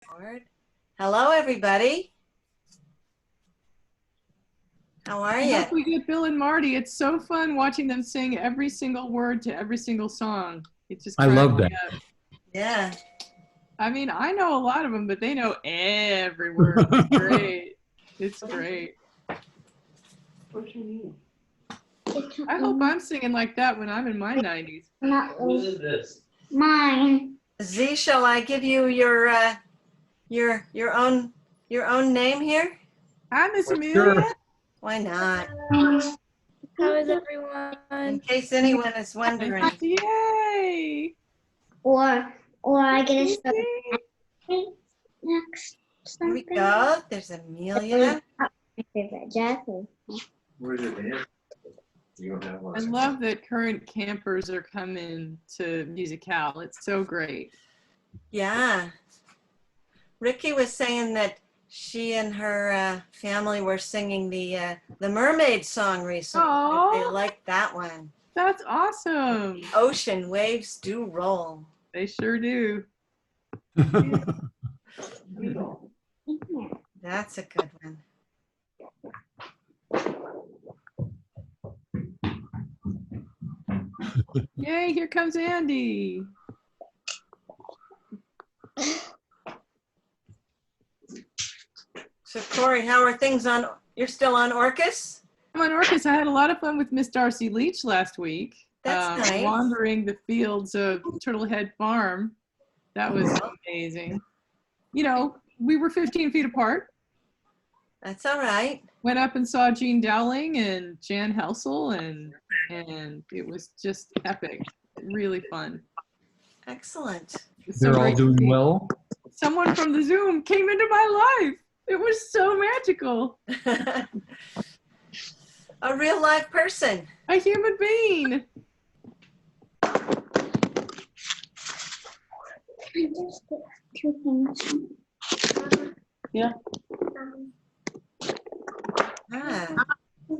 Lord. Hello, everybody. How are I you? hope we get Bill and Marty. It's so fun watching them sing every single word to every single song. It just I cracks love me that. up. Yeah. I mean, I know a lot of them, but they know every word. It's great. It's great. What's your name? I hope I'm singing like that when I'm in my 90s. What is this? Mine. Z, shall I give you your own name here? Hi, Miss Amelia. Sure. Why not? How is everyone? In case anyone is wondering. Yay! Or I get a Yay. start next. Here we Something. go. There's Amelia. My favorite, Jackie. Where's your name? You don't have one. I love that current campers are coming to Musicale. It's so great. Yeah. Ricky was saying that she and her family were singing the mermaid song recently. Aw. They liked that one. That's awesome. Ocean waves do roll. They sure do. That's a good one. Yay, here comes Andy. So Corey, how are things on? You're still on Orcas? I'm on Orcas. I had a lot of fun with Miss Darcy Leach last week. That's nice. Wandering the fields of Turtlehead Farm. That was amazing. You know, we were 15 feet apart. That's all right. Went up and saw Jean Dowling and Jan Helsel, and it was just epic. Really fun. Excellent. It was so They're all great to doing see. well. Someone from the Zoom came into my life. It was so magical. A real live person. A human being. I just get 2 things. Yeah. Ah, a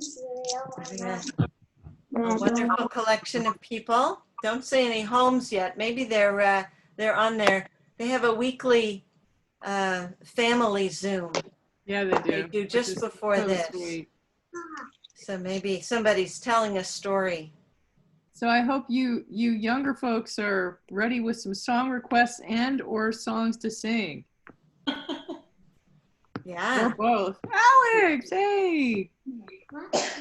wonderful collection of people. Don't say any homes yet. Maybe they're on there. They have a weekly family Zoom. Yeah, they do. They do which just is before so this. sweet. So maybe somebody's telling a story. So I hope you younger folks are ready with some song requests and or songs to sing. Yeah. Or both. Alex, hey!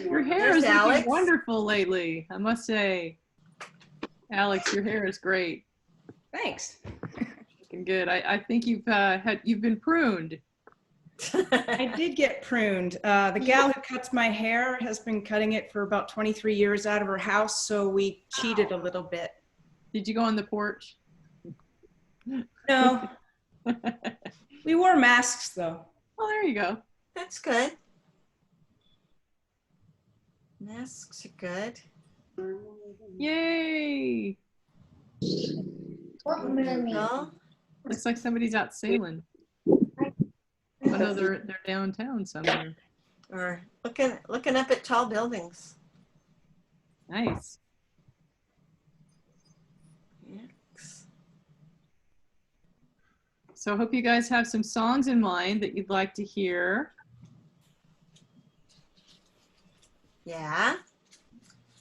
Your hair There's is looking Alex. wonderful lately, I must say. Alex, your hair is great. Thanks. Looking good. I think you've been pruned. I did get pruned. The gal who cuts my hair has been cutting it for about 23 years out of her house, so we cheated a little bit. Did you go on the porch? No. We wore masks, though. Oh, there you go. That's good. Masks are good. Yay! What mermaid? Well, Looks like somebody's out sailing. Oh no, they're downtown somewhere. or looking up at tall buildings. Nice. Yes. So I hope you guys have some songs in mind that you'd like to hear. Yeah.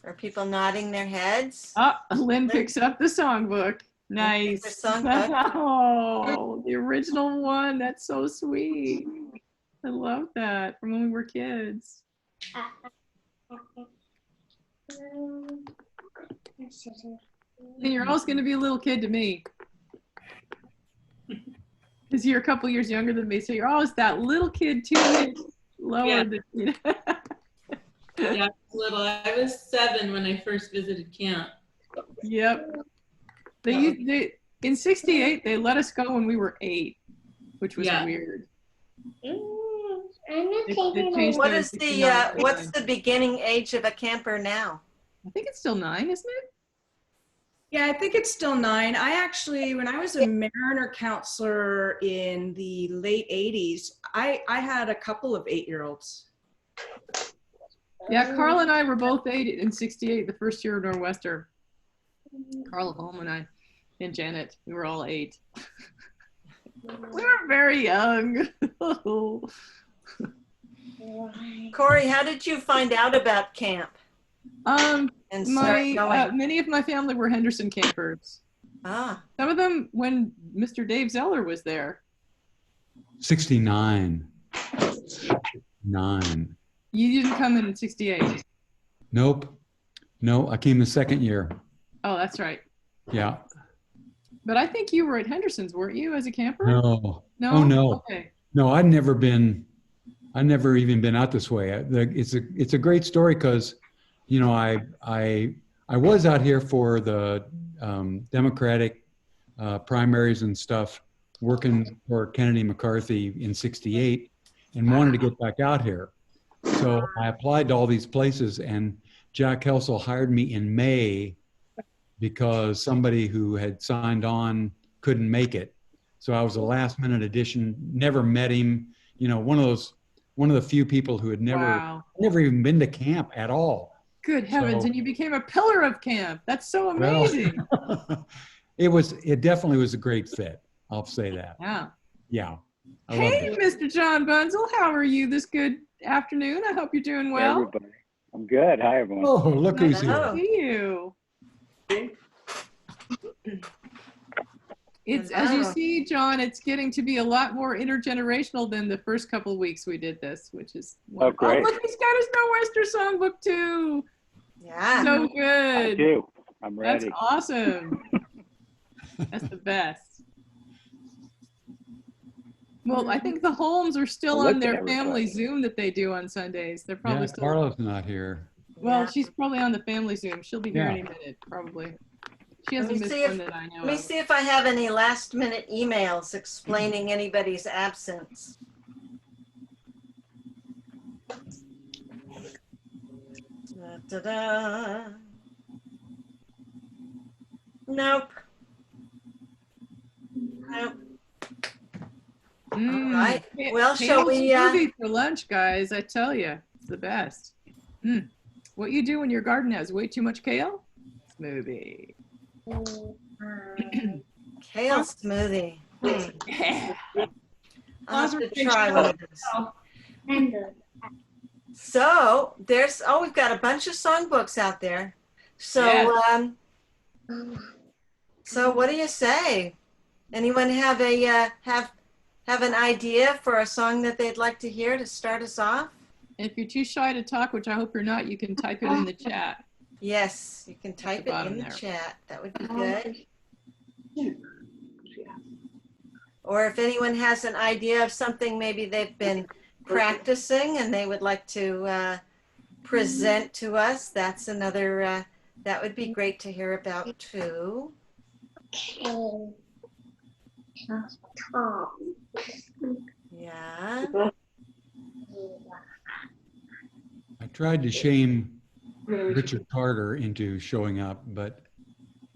Are people nodding their heads? Oh, Lynn picks up the songbook. Nice. The songbook. Oh, the original one. That's so sweet. I love that from when we were kids. And you're always going to be a little kid to me. Because you're a couple years younger than me. So you're always that little kid 2 years lower than you. Yeah, I was little. I was 7 when I first visited camp. Yep. They in '68 they let us go when we were 8, which was weird. I'm not They taking changed What it in is the 69. what's the beginning age of a camper now? I think it's still 9, isn't it? Yeah, I think it's still 9. I actually, when I was a Mariner counselor in the late 80s, I had a couple of 8-year-olds. Yeah, Carl and I were both 8 in '68, the first year of Nor'wester. Carl Holm and I and Janet, we were all 8. We were very young. Corey, how did you find out about camp and start going? Many of my family were Henderson campers. Ah, Some of them when Mr. Dave Zeller was there. 69. 9. You didn't come in 68. Nope. No, I came the second year. Oh, that's right. Yeah. But I think you were at Henderson's, weren't you, as a camper? No. No? Oh, no. Okay. No, I'd never even been out this way. It's a great story because, you know, I was out here for the Democratic primaries and stuff, working for Kennedy McCarthy in 68 and wanted to get back out here. So I applied to all these places and Jack Helsel hired me in May because somebody who had signed on couldn't make it. So I was a last minute addition, never met him, you know, one of the few people who had never even been to camp at all. Good heavens. And you became a pillar of camp. That's so amazing. Well, it definitely was a great fit. I'll say that. Yeah. Yeah. Hey, Mr. John Bunzel, how are you this good afternoon? I hope you're doing well. Hey, everybody. I'm good. Hi, everyone. Oh, look who's Hello. here. See you. It's, as you see, John, it's getting to be a lot more intergenerational than the first couple of weeks we did this, which is wonderful. great. Oh, look, he's got his Nor'Wester songbook too. yeah. So I good. do. I'm ready. That's awesome. That's the best. Well, I think the Holmes are still Well, on look their at family everybody. Zoom that they do on Sundays. They're probably Yeah, still. Carla's not here. Well, Yeah. she's probably on the family Zoom. She'll be here Yeah. any minute, probably. She Let hasn't me missed see if- one that I know Let me of. see if I have any last minute emails explaining anybody's absence. Da-da-da. Nope. Nope. All right. Well, shall Kale's we, smoothie for lunch, guys? I tell you, it's the best. What you do when your garden has way too much kale? Smoothie. kale smoothie? Yeah. I'll have to try one of those. And So we've got a bunch of songbooks out there. So, Yes. So what do you say? Anyone have have an idea for a song that they'd like to hear to start us off? If you're too shy to talk, which I hope you're not, you can type it in the chat. Yes, you can type it bottom in the there. chat. That would be good. Or if anyone has an idea of something maybe they've been practicing and they would like to present to us, that's another, that would be great to hear about too. Tom. Yeah. I tried to shame Richard Carter into showing up, but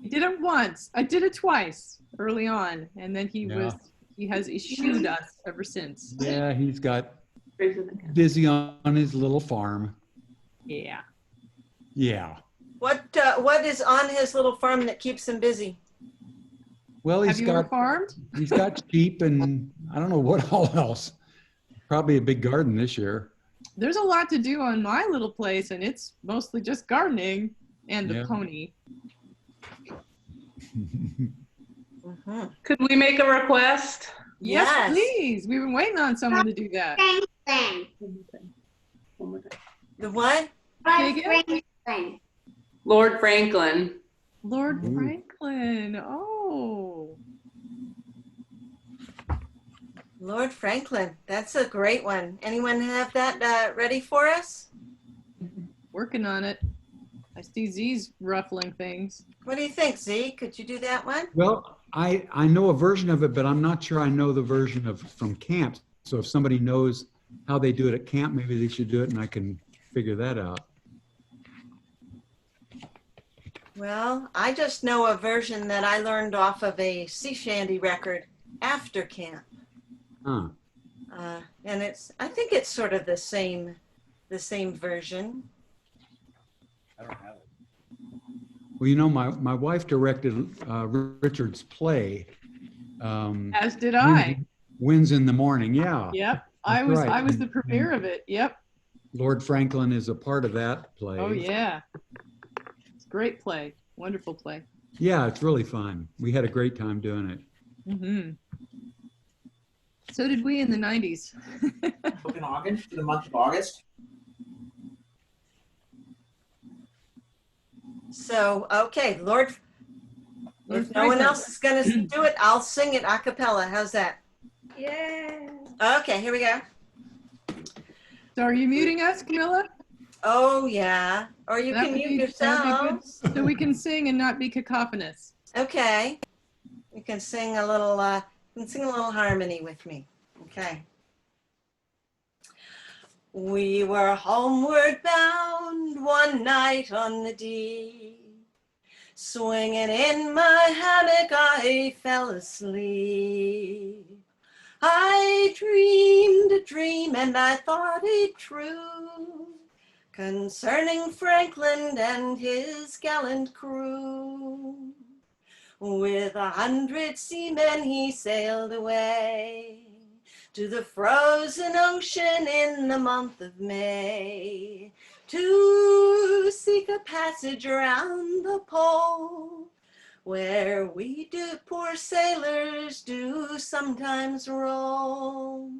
I did it once. I did it twice early on, and then he has eschewed us ever since. yeah, he's got busy on his little farm. Yeah. Yeah. What is on his little farm that keeps him busy? Well, Have you ever farmed? he's got sheep and I don't know what all else. Probably a big garden this year. There's a lot to do on my little place, and it's mostly just gardening and the Yeah. pony. Mm-hmm. Could we make a request? Yes, Yes. please. We've been waiting on someone to do that. Franklin. The what? Franklin. Lord Franklin. Lord Ooh. Franklin. Oh. Lord Franklin. That's a great one. Anyone have that ready for us? Working on it. I see Z's ruffling things. What do you think, Z? Could you do that one? Well, I know a version of it, but I'm not sure I know the version from camp. So if somebody knows how they do it at camp, maybe they should do it and I can figure that out. Well, I just know a version that I learned off of a sea shanty record after camp. Huh. And I think it's sort of the same version. I don't have it. Well, you know, my wife directed Richard's play As did I. Wins in the Morning. Yeah. Yep. That's right. I was the premiere of it. Yep. Lord Franklin is a part of that play. Oh yeah. It's a great play. Wonderful play. Yeah, it's really fun. We had a great time doing it. Mm-hmm. So did we in the 90s. Book in August, for the month of August. So, okay, Lord, if no one else is going to do it, I'll sing it a cappella. How's that? Yeah. Okay, here we go. So are you muting us, Camilla? Oh, yeah. Or you That can would mute be- yourselves. So we can sing and not be cacophonous. Okay. You can sing a little harmony with me. Okay. We were homeward bound one night on the Dee. Swinging in my hammock, I fell asleep. I dreamed a dream and I thought it true, concerning Franklin and his gallant crew. With 100 seamen he sailed away to the frozen ocean in the month of May, to seek a passage around the pole, where we poor sailors do sometimes roll.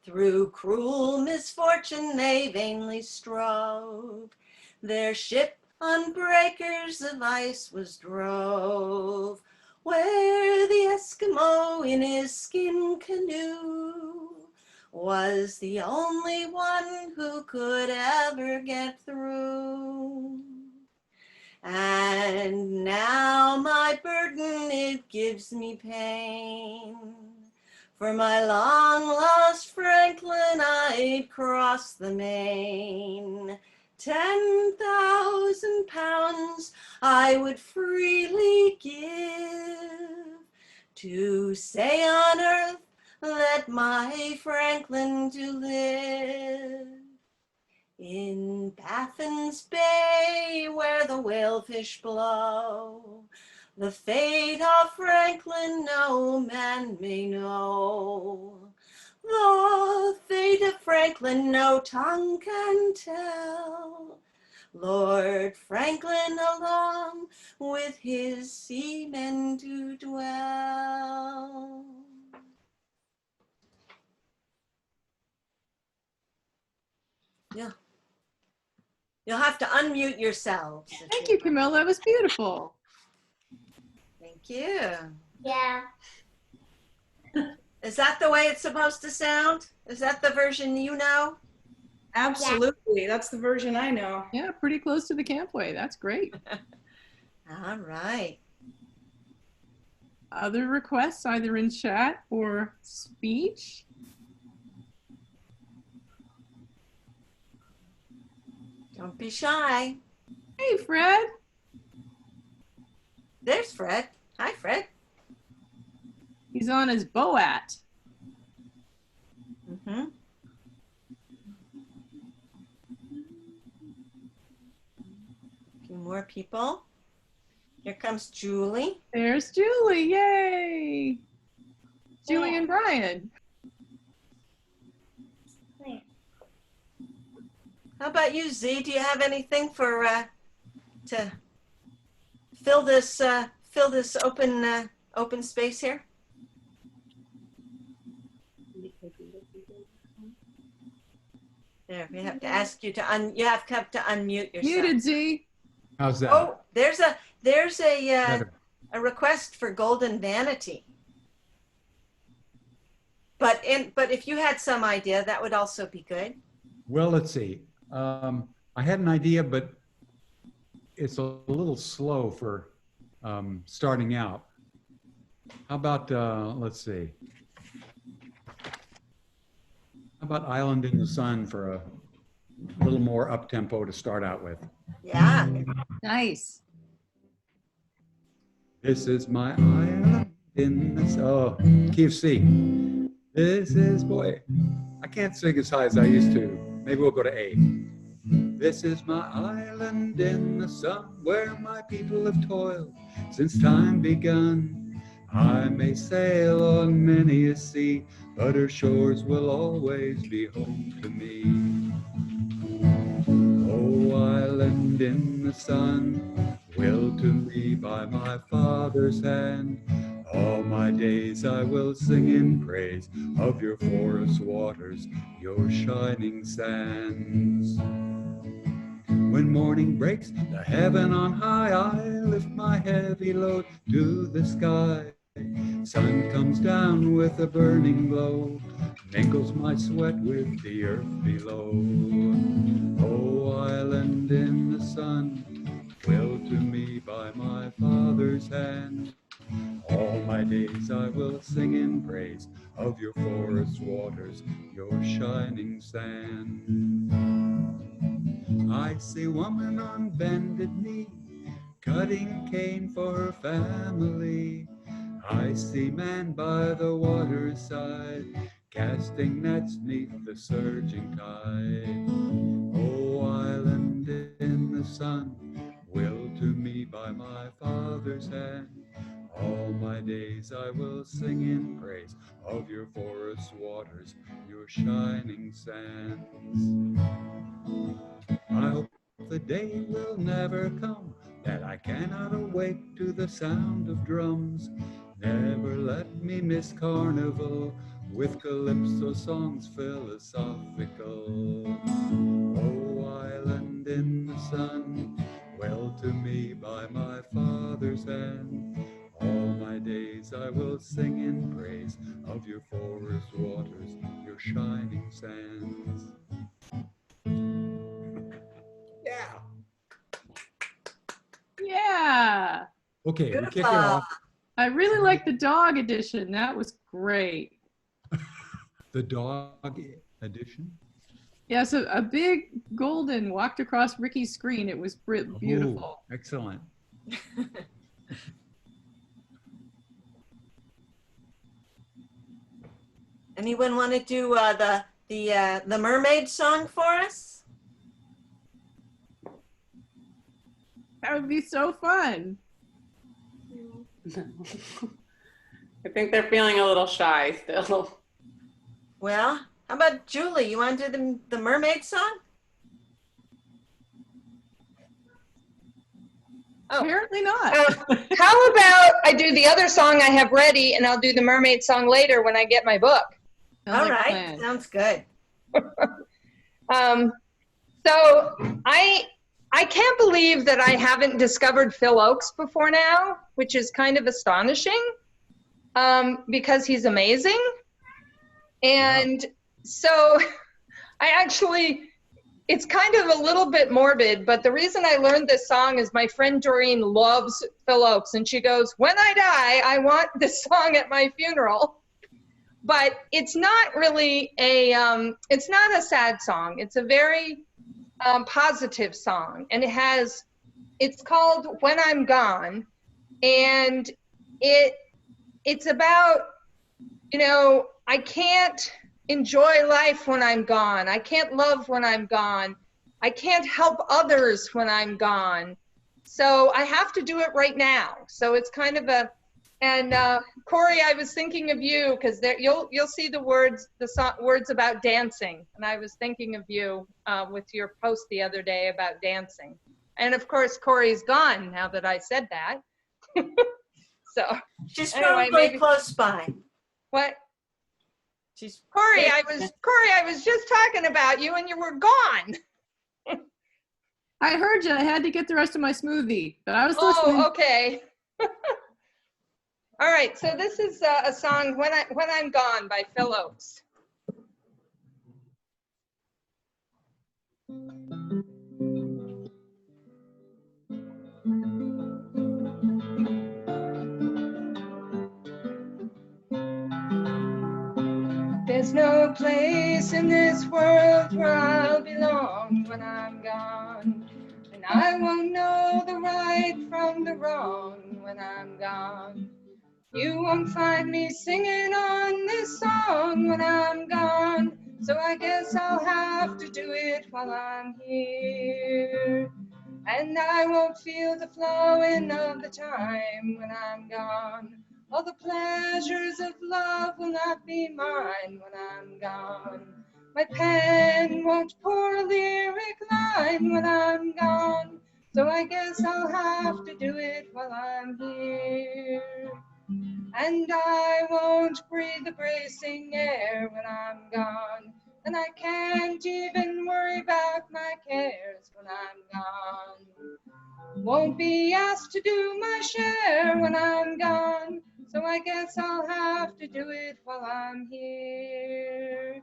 Through cruel misfortune they vainly strove, their ship on breakers of ice was drove, where the Eskimo in his skin canoe was the only one who could ever get through. And now my burden, it gives me pain, for my long lost Franklin I'd cross the main. 10,000 pounds I would freely give to say on earth, let my Franklin to live. In Baffin's Bay, where the whalefish blow, the fate of Franklin no man may know. The fate of Franklin no tongue can tell. Lord Franklin along with his seamen to dwell. Yeah. You'll have to unmute yourselves. Thank you, Camilla. That was beautiful. Thank you. Yeah. Is that the way it's supposed to sound? Is that the version you know? Absolutely. That's the version I know. Yeah, pretty close to the campway. That's great. All right. Other requests, either in chat or speech? Don't be shy. Hey, Fred. There's Fred. Hi, Fred. He's on his BOAT. Mm-hmm. A few more people. Here comes Julie. There's Julie. Yay. Julie and Brian. How about you, Z? Do you have anything for to fill this open space here? There, we have to ask you to unmute yourself. Muted, Z. How's that? Oh, there's a Better. a request for Golden Vanity. But if you had some idea, that would also be good. Well, let's see. I had an idea, but it's a little slow for starting out. How about, let's see. How about Island in the Sun for a little more up-tempo to start out with? Yeah. Nice. This is my island in the sun. Oh, key of C. This is, boy, I can't sing as high as I used to. Maybe we'll go to A. This is my island in the sun, where my people have toiled since time begun. I may sail on many a sea, but her shores will always be home to me. Oh, island in the sun, willed to me by my father's hand, all my days I will sing in praise of your forest waters, your shining sands. When morning breaks the heaven on high, I lift my heavy load to the sky. Sun comes down with a burning glow, mingles my sweat with the earth below. Oh, island in the sun, willed to me by my father's hand, all my days I will sing in praise of your forest waters, your shining sand. I see woman on bended knee, cutting cane for her family. I see man by the waterside, casting nets neath the surging tide. Oh, island in the sun, willed to me by my father's hand, all my days I will sing in praise of your forest waters, your shining sands. I hope the day will never come that I cannot awake to the sound of drums. Never let me miss carnival with calypso songs philosophical. Oh, island in the sun, well to me by my father's hand, all my days I will sing in praise of your forest waters, your shining sands. Yeah. Yeah. Okay, we kick it Beautiful. off. I really like the dog edition. That was great. The dog edition. Yeah, so a big golden walked across Ricky's screen. It was beautiful. Oh, excellent. Anyone want to do the mermaid song for us? That would be so fun. I think they're feeling a little shy still. Well, how about Julie? You want to do the mermaid song? Oh. Apparently not. How about I do the other song I have ready, and I'll do the mermaid song later when I get my book. Sounds All like a right, plan. sounds good. So I can't believe that I haven't discovered Phil Oakes before now, which is kind of astonishing, because he's amazing. And so I actually, it's kind of a little bit morbid, but the reason I learned this song is my friend Doreen loves Phil Oakes, and she goes, when I die, I want this song at my funeral. But it's not really it's not a sad song. It's a very positive song, and it's called When I'm Gone, and it's about, I can't enjoy life when I'm gone. I can't love when I'm gone. I can't help others when I'm gone. So I have to do it right now. So it's kind of and Corey, I was thinking of you because you'll see the words about dancing, and I was thinking of you with your post the other day about dancing. And of course, Corey's gone now that I said that. So She's anyway, probably close by. What? She's Corey, I was just talking about you, and you were gone. I heard you. I had to get the rest of my smoothie, but I was listening. Oh, okay. All right, so this is a song, When I'm Gone by Phil Oakes. There's no place in this world where I'll belong when I'm gone, and I won't know the right from the wrong when I'm gone. You won't find me singing on this song when I'm gone, so I guess I'll have to do it while I'm here. And I won't feel the flowing of the time when I'm gone. All the pleasures of love will not be mine when I'm gone. My pen won't pour a lyric line when I'm gone. So I guess I'll have to do it while I'm here. And I won't breathe the bracing air when I'm gone. And I can't even worry about my cares when I'm gone. Won't be asked to do my share when I'm gone. So I guess I'll have to do it while I'm here.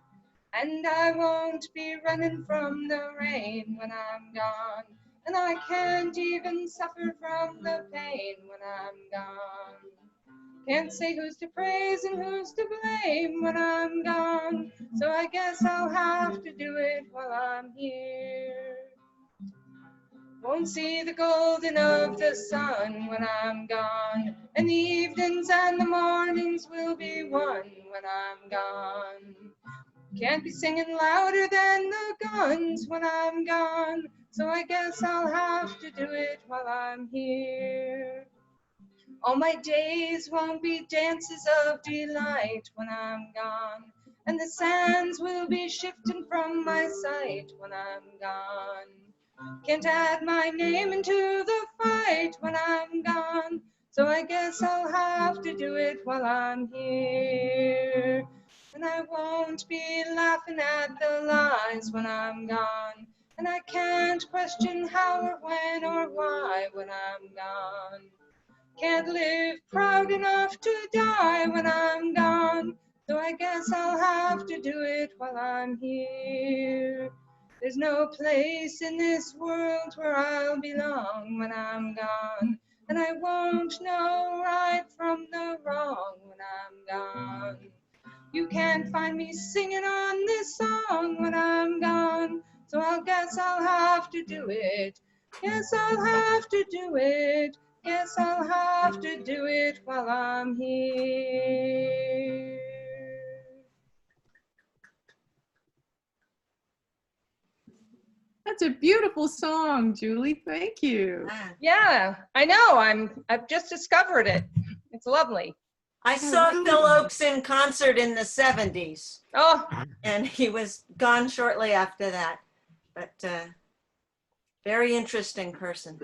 And I won't be running from the rain when I'm gone. And I can't even suffer from the pain when I'm gone. Can't say who's to praise and who's to blame when I'm gone. So I guess I'll have to do it while I'm here. Won't see the golden of the sun when I'm gone. And the evenings and the mornings will be one when I'm gone. Can't be singing louder than the guns when I'm gone. So I guess I'll have to do it while I'm here. All my days won't be dances of delight when I'm gone. And the sands will be shifting from my sight when I'm gone. Can't add my name into the fight when I'm gone. So I guess I'll have to do it while I'm here. And I won't be laughing at the lies when I'm gone. And I can't question how or when or why when I'm gone. Can't live proud enough to die when I'm gone. So I guess I'll have to do it while I'm here. There's no place in this world where I'll belong when I'm gone. And I won't know right from the wrong when I'm gone. You can't find me singing on this song when I'm gone. So I guess I'll have to do it. Yes, I'll have to do it. Guess I'll have to do it while I'm here. That's a beautiful song, Julie. Thank you. Yeah, I know. I've just discovered it. It's lovely. I saw Phil Oakes in concert in the 70s, Oh, and he was gone shortly after that. But very interesting person.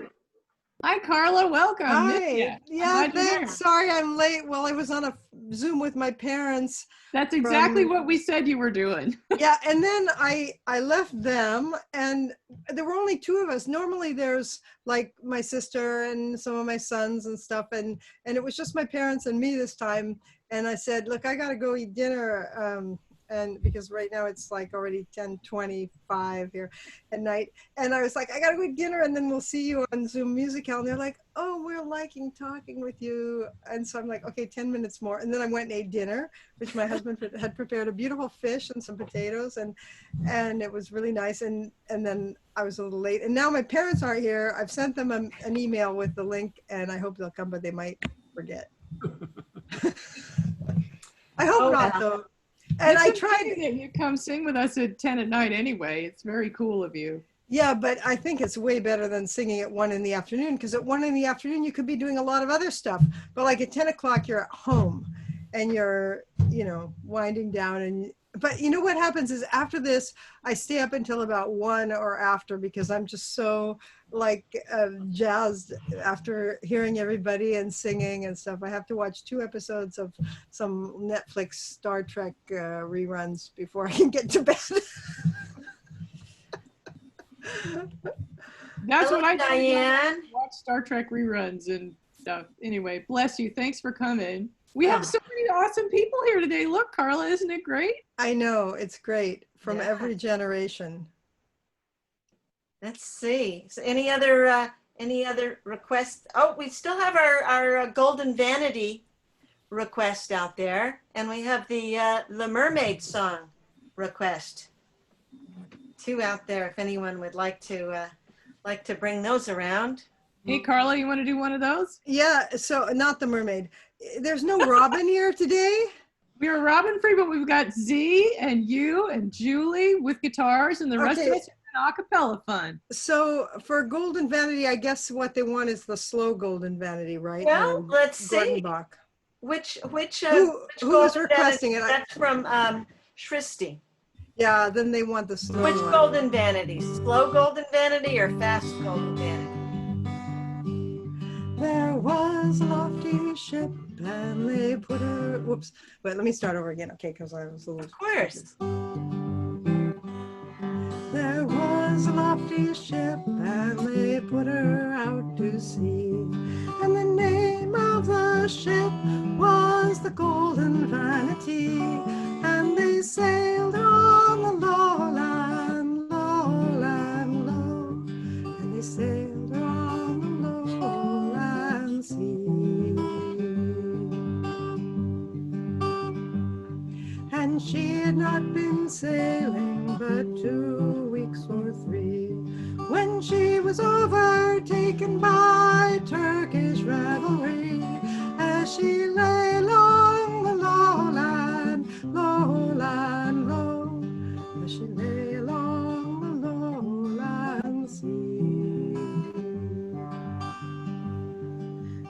Hi, Carla. Welcome. Hi. Yeah, Glad you're here. thanks. Sorry I'm late. Well, I was on a Zoom with my parents. That's exactly what we said you were doing. Yeah, and then I left them, and there were only two of us. Normally there's like my sister and some of my sons and stuff, and it was just my parents and me this time. And I said, look, I gotta go eat dinner. And because right now it's like already 10:25 here at night. And I was like, I gotta go eat dinner and then we'll see you on Zoom Musicale. And they're like, oh, we're liking talking with you. And so I'm like, okay, 10 minutes more. And then I went and ate dinner, which my husband had prepared a beautiful fish and some potatoes, and it was really nice. And then I was a little late. And now my parents aren't here. I've sent them an email with the link, and I hope they'll come, but they might forget. I hope not, though. And I tried. You come sing with us at 10 at night anyway. It's very cool of you. Yeah, but I think it's way better than singing at 1 in the afternoon, because at 1 in the afternoon, you could be doing a lot of other stuff. But like at 10 o'clock, you're at home and you're, winding down. But you know what happens is after this, I stay up until about 1 or after, because I'm just so jazzed after hearing everybody and singing and stuff. I have to watch 2 episodes of some Netflix Star Trek reruns before I can get to bed. That's Hello, what I do. Diane. Watch Star Trek reruns and stuff. Anyway, bless you. Thanks for coming. We have so many awesome people here today. Look, Carla, isn't it great? I know, it's great, from Yeah. every generation. Let's see. So any other requests? Oh, we still have our Golden Vanity request out there, and we have the Mermaid song request. 2 out there if anyone would like to bring those around. Hey, Carla, you want to do one of those? Yeah, so not the mermaid. There's no Robin here today? We are Robin free, but we've got Z and you and Julie with guitars, and the rest of us are a cappella fun. So for Golden Vanity, I guess what they want is the slow Golden Vanity, right? Well, let's see. Bach. Which Who which was golden requesting vanity? it? That's from Shristi. Yeah, then they want the slow Which one. golden vanity? Slow golden vanity or fast golden vanity? There was a lofty ship and they put her, whoops, wait, let me start over again, okay, because I was a little. Of course. There was a lofty ship and they put her out to sea. And the name of the ship was the Golden Vanity. And they sailed on the lowland, lowland, low. And they sailed on the lowland sea. And she had not been sailing but 2 weeks or 3 when she was overtaken by Turkish revelry as she lay along the lowland, lowland, low, as she lay along the lowland sea.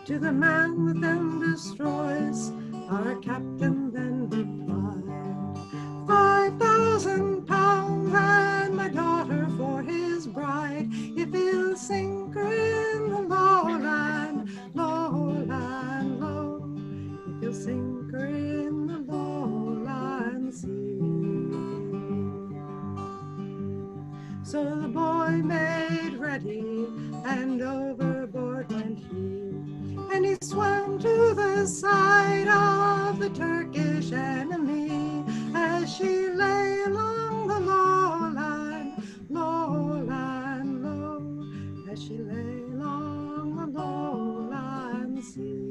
To the man that them destroys, our captain then replied, 5,000 pounds and my daughter for his bride, if he'll sink her in the lowland, lowland, low, if he'll sink her in the lowland sea. So the boy made ready and overboard went he, and he swam to the side of the Turkish enemy as she lay along the lowland, lowland, low, as she lay along the lowland sea.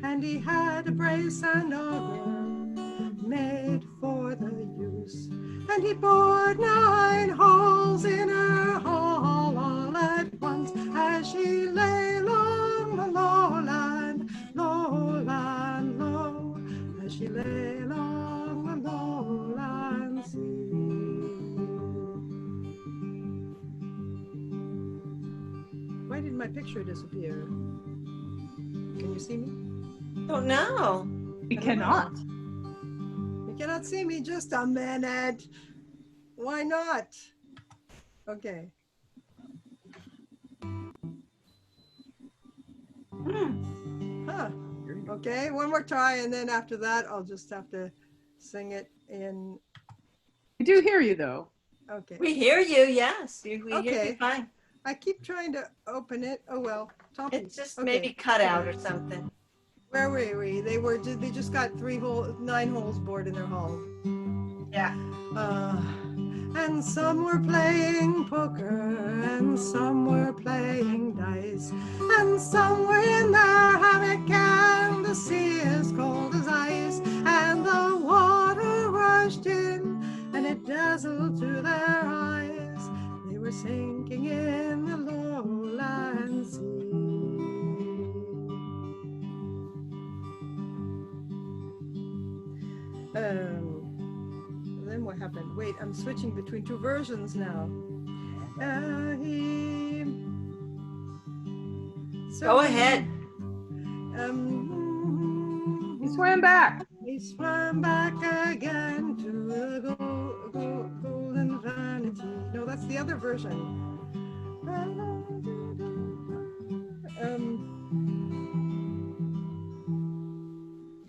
And he had a brace and auger made for the use, and he bored 9 holes in her hull all at once as she lay along the lowland, lowland, low, as she lay along the lowland sea. Why did my picture disappear? Can you see me? Don't know. We cannot. You cannot see me, just a minute. Why not? Okay. Huh. Okay, one more try, and then after that, I'll just have to sing it in. We do hear you though. Okay. We hear you, yes. We hear Okay. you fine. I keep trying to open it. Oh well. It's just Okay. maybe cut out or something. Where were we? They just got 9 holes bored in their hull. Yeah. And some were playing poker, and some were playing dice, and some were in their hammock, and the sea as cold as ice, and the water rushed in, and it dazzled to their eyes. They were sinking in the lowland sea. Then what happened? Wait, I'm switching between 2 versions now. Go ahead. He swam back. He swam back again to the golden vanity. No, that's the other version.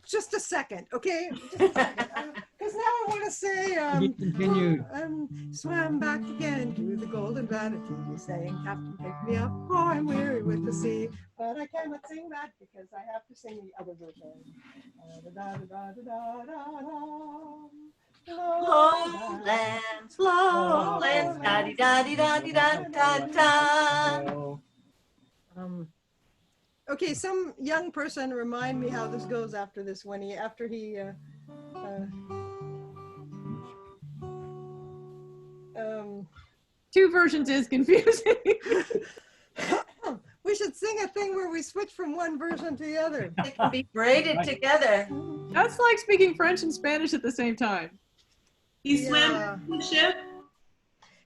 Just a second, okay? Just a second. Because now I want to say, Continue. swam back again to the golden vanity, saying, Captain, pick me up, for I'm weary with the sea. But I cannot sing that because I have to sing the other version. Lowlands, lowlands, da-di-da-di-da-di-da-da-da. Okay, some young person remind me how this goes after this when after he Two versions is confusing. we should sing a thing where we switch from one version to the other. They can be braided together. That's like speaking French and Spanish at the same time. He swam to the ship.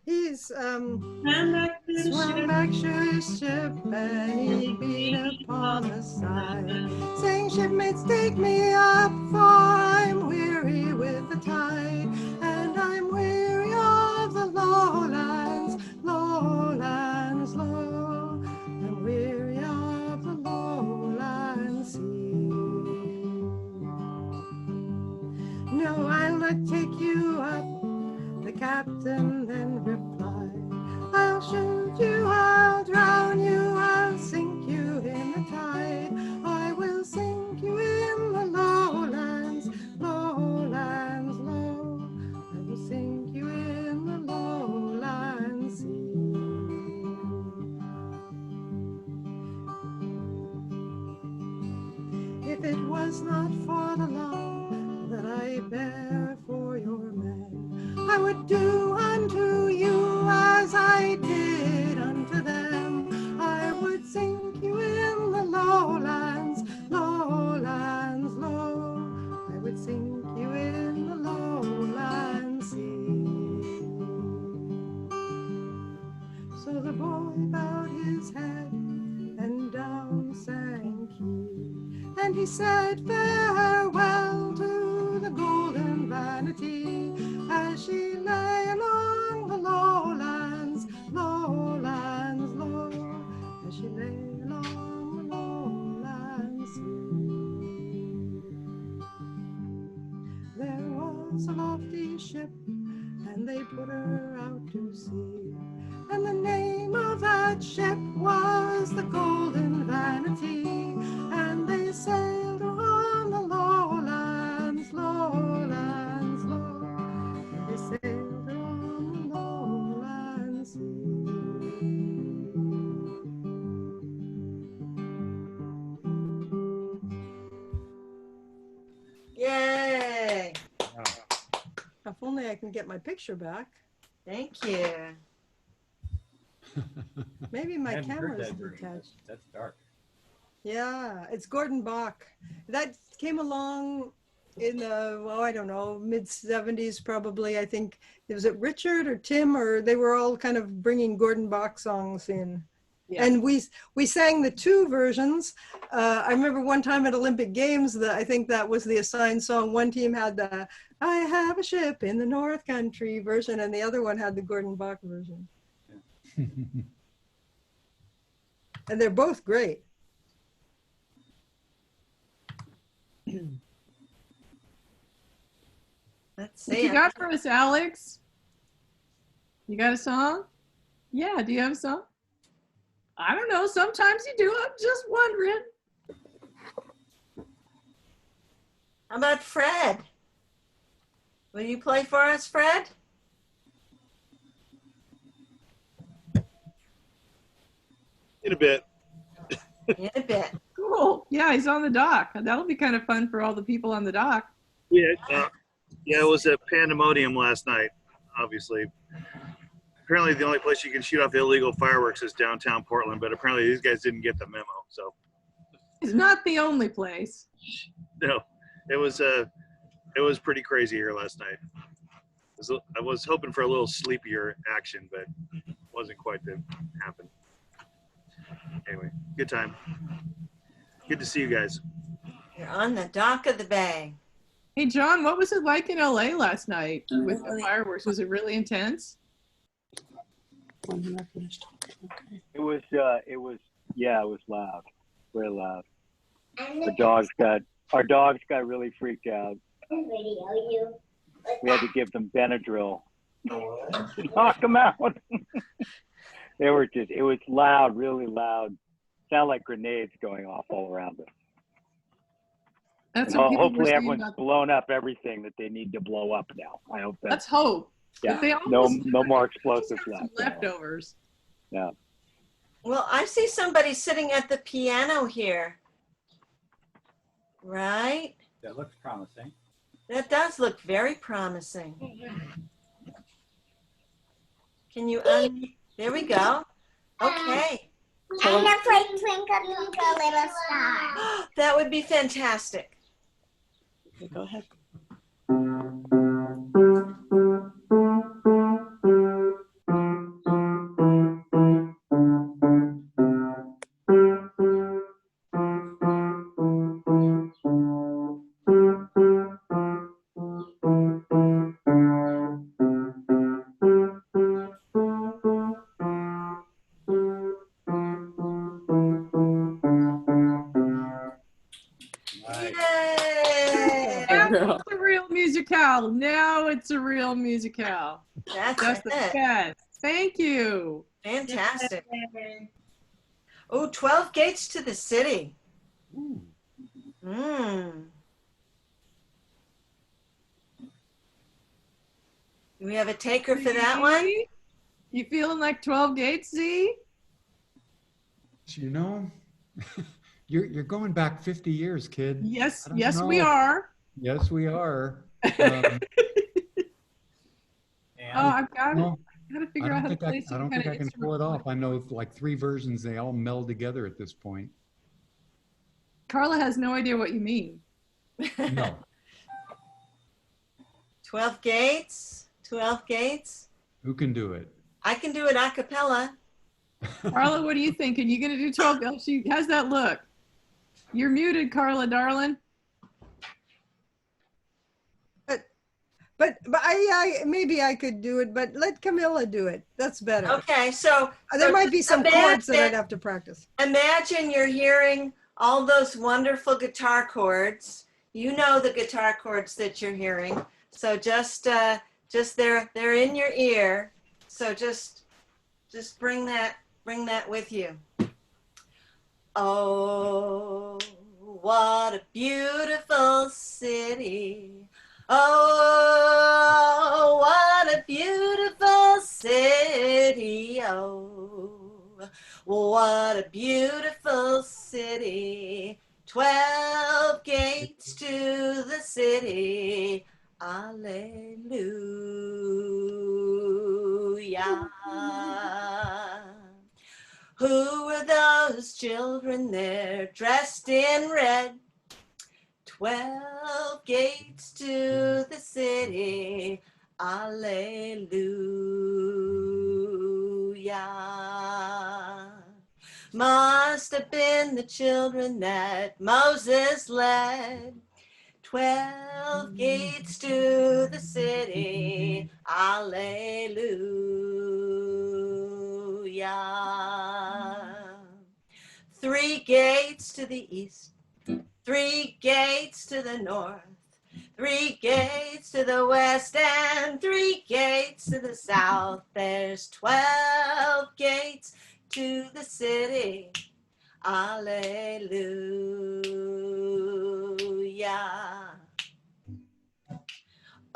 He's Swam back to the swam ship. back to his ship and he beat upon the side, saying, "Shipmates, take me up, for I'm weary with the tide, and I'm weary of the lowlands, lowlands, low. I'm weary of the lowland sea. No, I'll not take you up," the captain then replied. "I'll shoot you, I'll drown you, I'll sink you in the tide. I will sink you in the lowlands, lowlands, low. I will sink you in the lowland sea." If it was not for the love that I bear for your men, I would do unto you as I did unto them. I would sink you in the lowlands, lowlands, low. I would sink you in the lowland sea. So the boy bowed his head and down sank he, and he said farewell to the golden vanity as she lay along the lowlands, lowlands, low, as she lay along the lowland sea. There was a lofty ship, and they put her out to sea, and the name of that ship was the Golden Vanity, and they sailed on the lowlands, lowlands, low, and they sailed on the lowland sea. Yay. If only I can get my picture back. Thank you. Maybe my camera's detached. That's dark. Yeah, it's Gordon Bach. That came along in the, well, I don't know, mid-70s probably. I think, was it Richard or Tim, or they were all kind of bringing Gordon Bach songs in. Yeah. And we sang the two versions. I remember one time at Olympic Games that I think that was the assigned song. One team had the "I Have a Ship in the North Country" version, and the other one had the Gordon Bach version. And they're both great. Let's What see. you got for us, Alex? You got a song? Yeah, do you have a song? I don't know, sometimes you do. I'm just wondering. How about Fred? Will you play for us, Fred? In a bit. In a bit. Cool. Yeah, he's on the dock. That'll be kind of fun for all the people on the dock. Yeah, yeah, it was a pandemonium last night, obviously. Apparently the only place you can shoot off illegal fireworks is downtown Portland, but apparently these guys didn't get the memo, so. It's not the only place. No, it was pretty crazy here last night. I was hoping for a little sleepier action, but it wasn't quite to happen. Anyway, good time. Good to see you guys. You're on the dock of the bay. Hey, John, what was it like in LA last night with the fireworks? Was it really intense? It was loud, very loud. Our dogs got really freaked out. We had to give them Benadryl to knock them out. It was loud, really loud. Sound like grenades going off all around us. That's And what people were hopefully saying everyone's about- blown up everything that they need to blow up now. I hope that. Let's hope. Yeah. But they No almost more explosives some left. leftovers. Yeah. Well, I see somebody sitting at the piano here. Right? That looks promising. That does look very promising. Can you there we go. Okay. I'm gonna play Twinkle Twinkle Little Star. That would be fantastic. Okay, go ahead. Now girl. it's a real musicale. Now it's a real musicale. That's That's the it. best. Thank you. Fantastic. Oh, 12 gates to the city. Ooh. Do we have a taker for that one? Z? You feeling like 12 gates, Z? You know, you're going back 50 years, kid. Yes, I don't yes, we know. are. Yes, we are. I've got no, to figure out how to play I some don't kind think of I can pull it off. I know like 3 versions. They all meld together at this point. Carla has no idea what you mean. No. 12 gates. 12 gates. Who can do it? I can do it a cappella. Carla, what are you thinking? You gonna do 12? Oh, she has that look. You're muted, Carla, darling. But I maybe I could do it, but let Camilla do it. That's better. Okay, so There might be some chords that I'd imagine- have to practice. Imagine you're hearing all those wonderful guitar chords. You know the guitar chords that you're hearing. So just they're in your ear. So just bring that with you. Oh, what a beautiful city. Oh, what a beautiful city. Oh, what a beautiful city. 12 gates to the city. Alleluia. Who were those children there dressed in red? 12 gates to the city. Alleluia. Must have been the children that Moses led. 12 gates to the city. Alleluia. 3 gates to the east. 3 gates to the north. 3 gates to the west and 3 gates to the south. There's 12 gates to the city. Alleluia.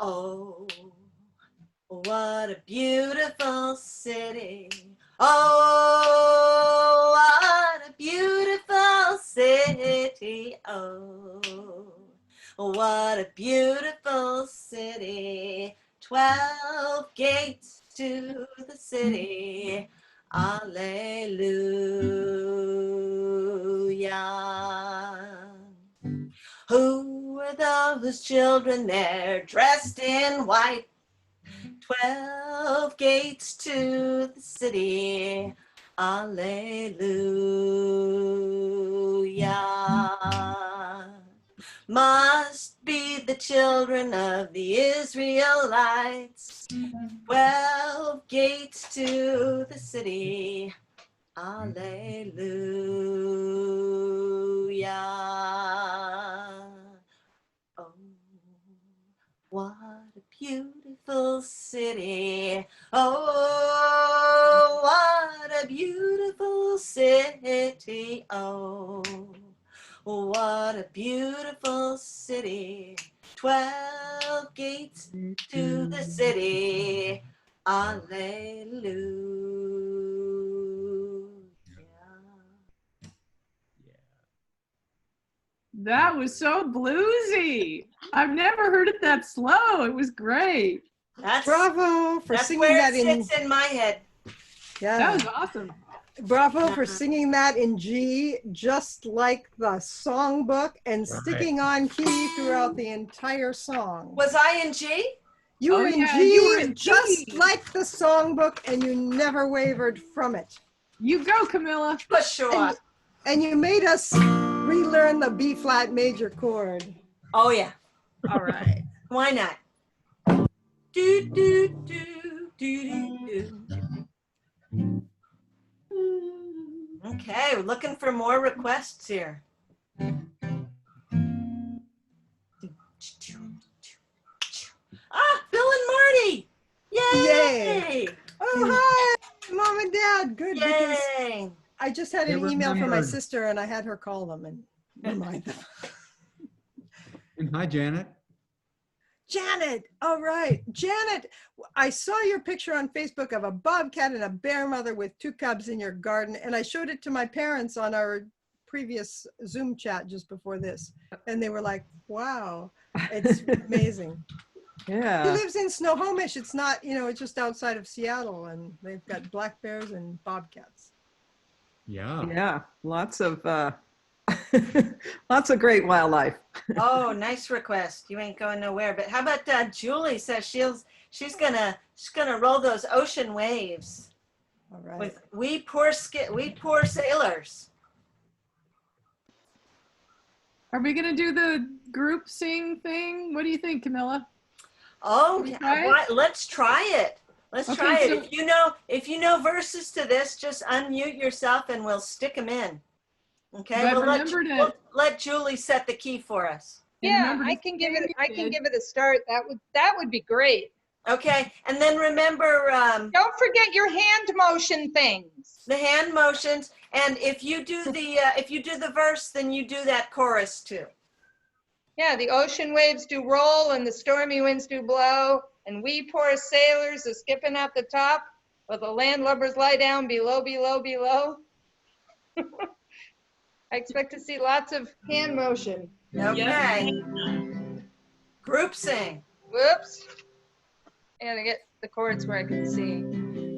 Oh, what a beautiful city. Oh, what a beautiful city. Oh, what a beautiful city. 12 gates to the city. Alleluia. Who were those children there dressed in white? 12 gates to the city. Alleluia. Must be the children of the Israelites. 12 gates to the city. Alleluia. Oh, what a beautiful city. Oh, what a beautiful city. Oh, what a beautiful city. 12 gates to the city. Alleluia. That was so bluesy. I've never heard it that slow. It was great. Bravo for That's singing where that it in. sits in my head. Yeah. That was awesome. Bravo for singing that in G, just like the songbook, and sticking on key throughout the entire song. Was I in G? You were Oh, in yeah, G, you were in just G. like the songbook, and you never wavered from it. You go, Camilla. For sure. And you made us relearn the B flat major chord. Oh, yeah. All right. Why not? Do, do, do, do, do, do. Okay, we're looking for more requests here. Yay! Oh, hi, Mom and Dad. Good. Because Yay! I just had They an email from my remembered. sister and I had her call them and remind them. And hi, Janet. Janet, all right. Janet, I saw your picture on Facebook of a bobcat and a bear mother with 2 cubs in your garden, and I showed it to my parents on our previous Zoom chat just before this, and they were like, wow, it's amazing. She Yeah. lives in Snohomish. It's not, you know, it's just outside of Seattle, and they've got black bears and bobcats. Yeah. Yeah. Lots of lots of great wildlife. Oh, nice request. You ain't going nowhere. But how about Julie says she's gonna roll those ocean waves All right. with we poor sailors. Are we gonna do the group sing thing? What do you think, Camilla? Oh, Should we try it? why, let's try it. Let's Okay, try it. so- If you know verses to this, just unmute yourself and we'll stick them in. Okay, But we'll remember to- we'll let Julie set the key for us. Yeah, remember I to can give it. sing I can it. give it a start. That would be great. Okay, and then remember Don't forget your hand motion things. the hand motions. And if you do the verse, then you do that chorus too. Yeah, the ocean waves do roll and the stormy winds do blow, and we poor sailors are skipping at the top, while the landlubbers lie down below, below, below. I expect to see lots of hand motion. Okay. Group sing. Whoops. I gotta get the chords where I can see.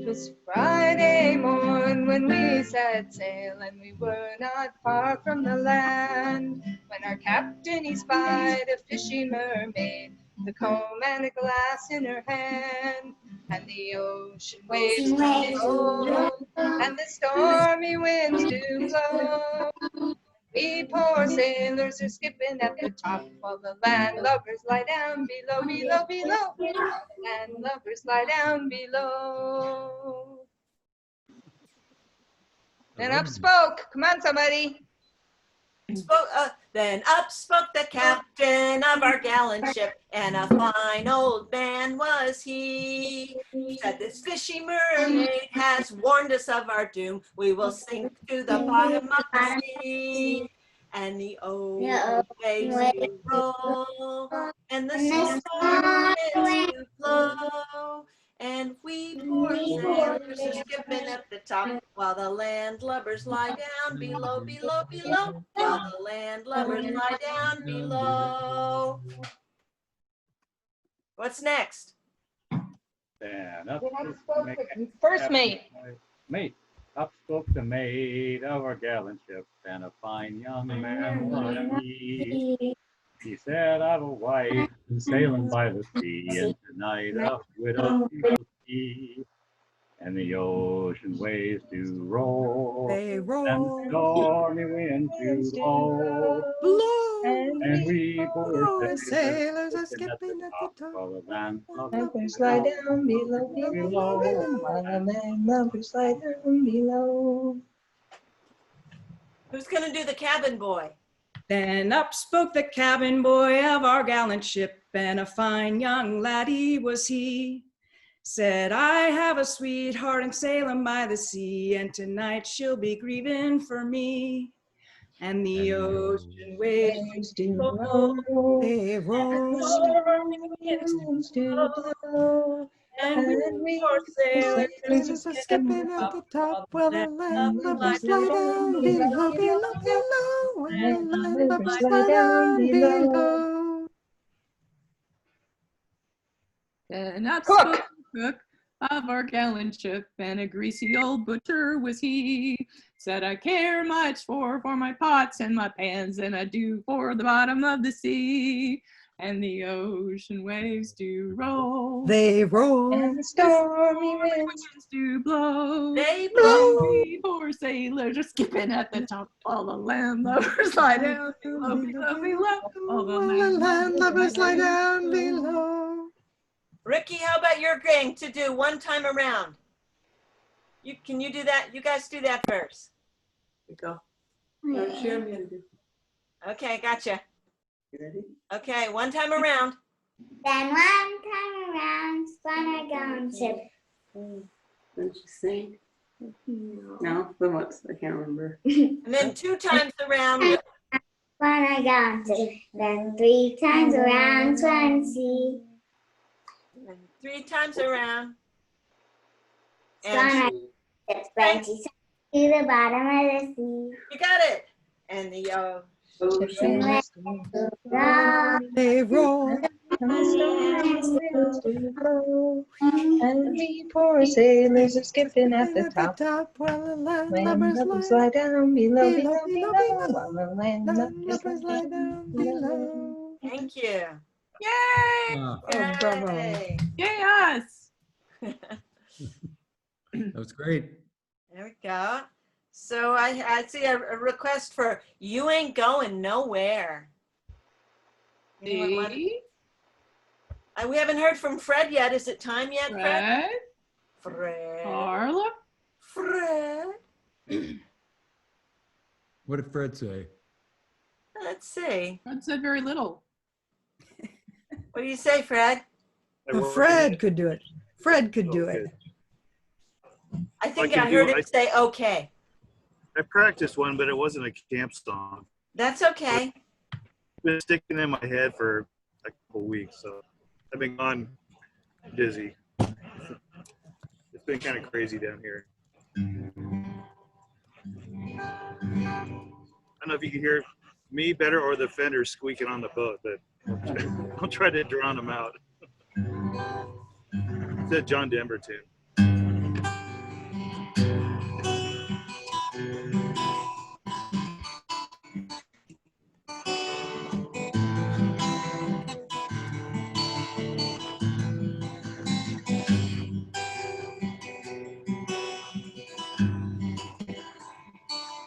It was Friday morn when we set sail, and we were not far from the land, when our captain he spied a fishy mermaid, the comb and a glass in her hand, and the ocean waves do roll, and the stormy winds do blow. We poor sailors are skipping at the top, while the landlubbers lie down below, below, below. Landlubbers lie down below. Then up spoke. Come on, somebody. Then up spoke the captain of our gallant ship, and a fine old man was he. Said, this fishy mermaid has warned us of our doom. We will sink to the bottom of the sea. And the old waves do roll, and the stormy winds do blow. And we poor sailors are skipping at the top, while the landlubbers lie down below, below, below. While the landlubbers lie down below. What's next? And up First mate. Mate, up spoke the mate of our gallant ship, and a fine young man was he. He said, I've a wife sailing by the sea, and tonight a widow she will be. And the ocean waves do roll, They roll, and stormy winds do blow, blow, and we poor sailors are skipping at the top. while the Landlubbers lie down below, below, while the landlubbers lie down below. Who's gonna do the cabin boy? Then up spoke the cabin boy of our gallant ship, and a fine young laddie was he. Said, I have a sweetheart and sailing by the sea, and tonight she'll be grieving for me. And the ocean waves do roll, they roll, winds do blow, and we poor sailors are skipping at the top, while the landlubbers lie down below, below, below, and the landlubbers lie down below. And up spoke the cook of our gallant ship, and a greasy old butcher was he. Said, I care much for my pots and my pans, and I do for the bottom of the sea. And the ocean waves do roll, they roll, and the stormy winds do blow. They blow. blow. We poor sailors are skipping at the top, while the landlubbers lie down below, below, below. All the landlubbers lie down below. Ricky, how about your gang to do one time around? Can you do that? You guys do that first. Go. No, share me and do. Okay, gotcha. You ready? Okay, one time around. Then one time around, spun a gallant ship, Then she sing. No, then what? I can't remember. And then 2 times around. When I got to, then 3 times around 20. And 3 times around. When And I get 20 to the bottom of the sea. you got it. And the They roll. And we poor sailors are skipping at the top. When Lovers lie down below, below, below. While the lovers lie down below. Thank you. Yay! Wow, Oh, bravo. Yay. Yay us! that was great. There we go. So I see a request for "You Ain't Going Nowhere." Anyone want See? we haven't heard from Fred yet. Is it time yet, Fred? Fred? Fred. Carla? Fred. What did Fred say? Let's see. Fred said very little. What do you say, Fred? Well, Fred could do it. Fred could do it. I think I I heard can do- him say okay. I practiced one, but it wasn't a camp song. That's okay. It's been sticking in my head for a couple weeks, so I've been gone dizzy. It's been kind of crazy down here. I don't know if you can hear me better or the fenders squeaking on the boat, but I'll try to drown them out. It's a John Denver tune.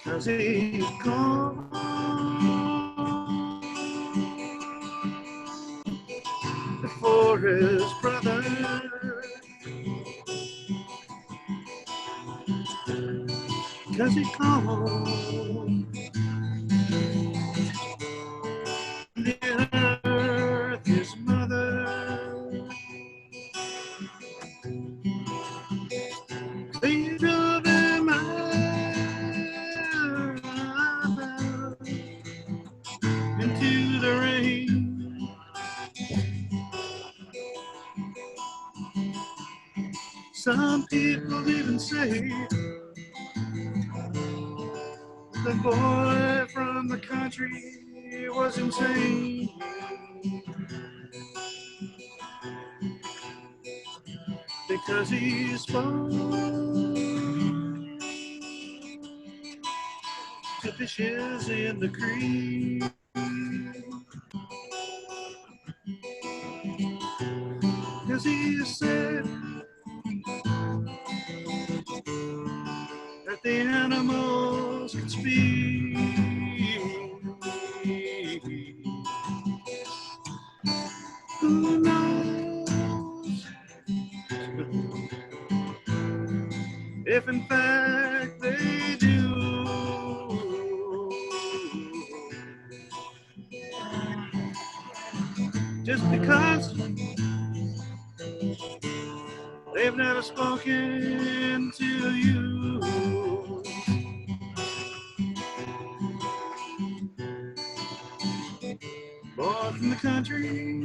Cause he's gone before his brother. Cause he's gone the earth, his mother. They drove him out into the rain. Some people even say the boy from the country was insane. Because he spoke to fishes in the creek. Because he said that the animals could speak. Who knows if in fact they do? Just because they've never spoken to you. Boy from the country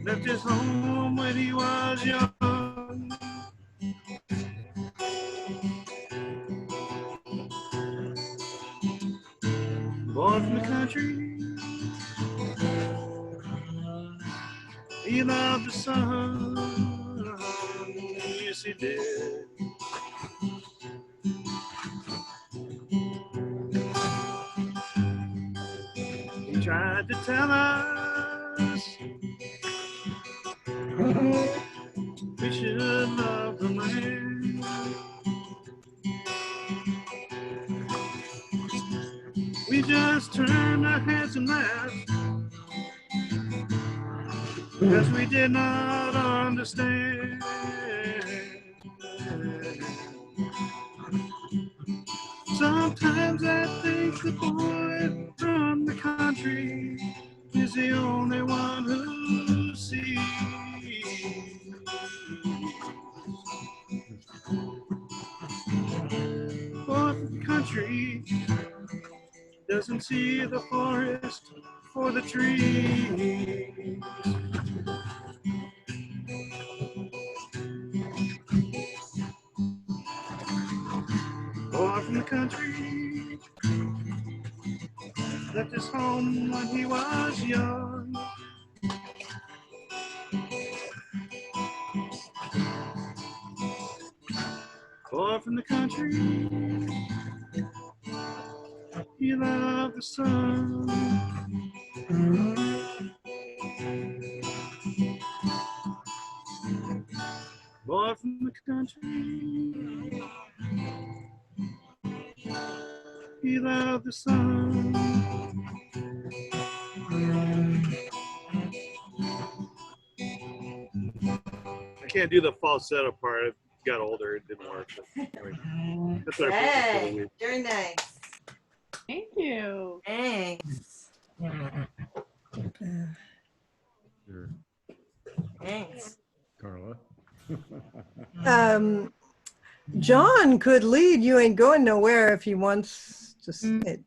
left his home when he was young. Boy from the country, he loved the sun. Yes, he did. He tried to tell us we should love the land. We just turned our heads and laughed because we did not understand. Sometimes I think the boy from the country is the only one who sees. doesn't see the forest for the trees. Boy from the country left his home when he was young. Boy from the country, he loved the sun. Boy from the country, he loved the sun. I can't do the falsetto part. I got older, it didn't work. But anyway, that's what I Hey, very nice. Thank you. Thanks. Sure. Thanks. Carla. John could lead You Ain't Going Nowhere if he wants to sit.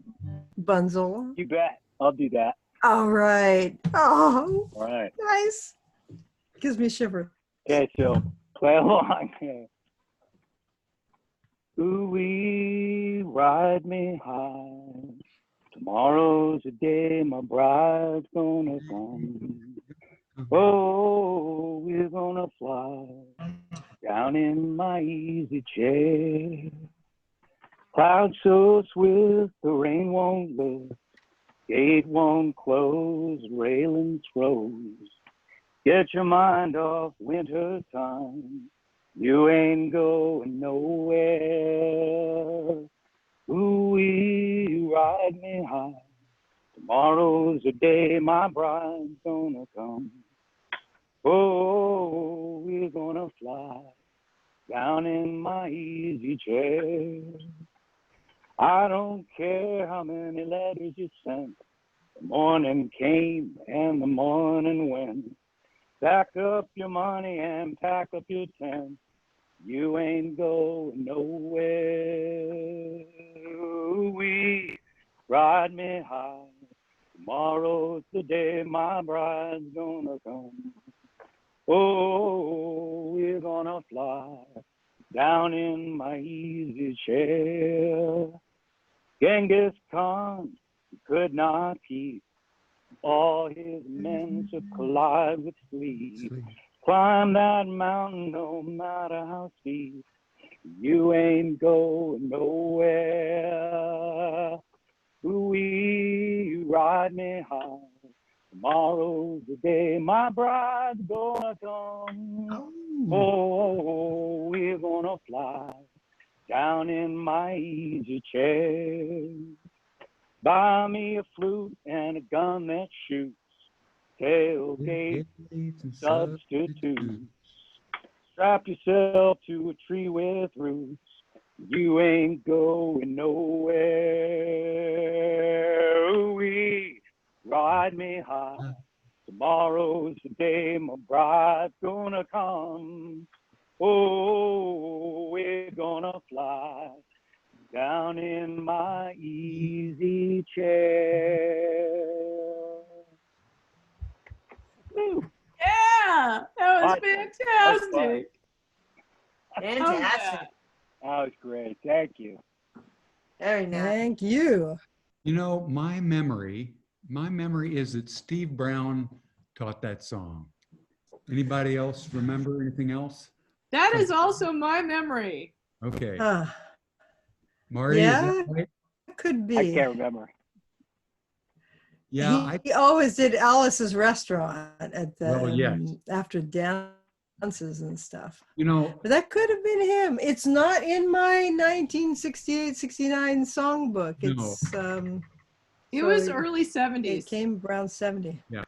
Bunzel. You bet. I'll do that. All right. Oh, All right. nice. Gives me a shiver. Okay, so play along. Ooh-wee, ride me high. Tomorrow's the day my bride's gonna come. Oh, we're gonna fly down in my easy chair. Clouds so swift, the rain won't lift. Gate won't close, railings froze. Get your mind off winter time. You ain't going nowhere. Ooh, ride me high. Tomorrow's the day my bride's gonna come. Oh, we're gonna fly down in my easy chair. I don't care how many letters you sent. The morning came and the morning went. Pack up your money and pack up your tent. You ain't going nowhere. We ride me high. Tomorrow's the day my bride's gonna come. Oh, we're gonna fly down in my easy chair. Genghis Khan could not keep all his men to collide with sleep. Climb that mountain no matter how steep. You ain't going nowhere. We ride me high. Tomorrow's the day my bride's gonna come. Oh, we're gonna fly down in my easy chair. Buy me a flute and a gun that shoots. Tailgate substitutes. Strap yourself to a tree with roots. You ain't going nowhere. We ride me high. Tomorrow's the day my bride's gonna come. Oh, we're gonna fly down in my easy chair. Yeah, that was fantastic. Fantastic. That was great. Thank you. Very nice. Thank you. You know, my memory is that Steve Brown taught that song. Anybody else remember anything else? That is also my memory. Okay. Huh. Marty, Yeah, is that right? could be. I can't remember. Yeah, he always did Alice's Restaurant at the Well, yes. after dances and stuff. You know, But that could have been him. It's not in my 1968-69 songbook. No. It's It so was early 70s. It came around 70. yeah.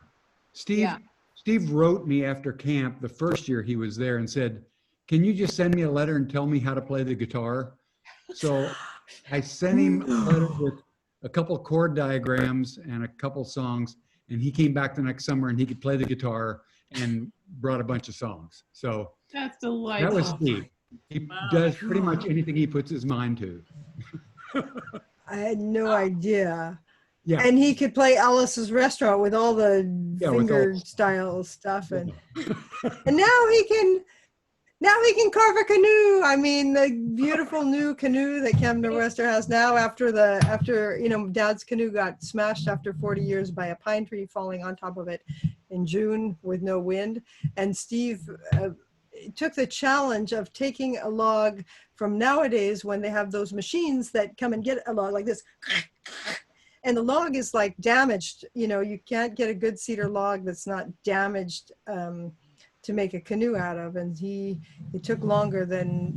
Steve wrote me after camp the first year he was there and said, "Can you just send me a letter and tell me how to play the guitar?" So I sent him a letter with a couple chord diagrams and a couple songs, and he came back the next summer and he could play the guitar and brought a bunch of songs. So That's that delightful. was Steve. He does pretty much anything he puts his mind to. I had no idea. Yeah. And he could play Alice's Restaurant with all the Yeah, with finger all- style stuff, and now he can carve a canoe. I mean, the beautiful new canoe that Camden Wester has now after Dad's canoe got smashed after 40 years by a pine tree falling on top of it in June with no wind. And Steve took the challenge of taking a log from nowadays when they have those machines that come and get a log like this. And the log is like damaged. You can't get a good cedar log that's not damaged to make a canoe out of. And it took longer than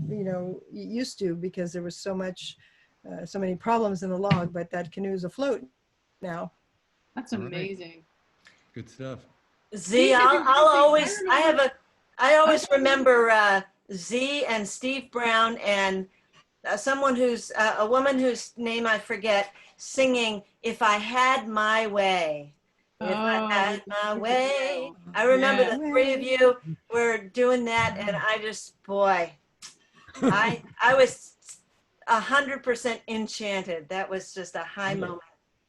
it used to because there was so many problems in the log, but that canoe is afloat now. That's amazing. Good stuff. Z, I always remember Z and Steve Brown and a woman whose name I forget, singing "If I Had My Way." If I had my way. I remember the three of you were doing that, and I was 100% enchanted. That was just a high moment.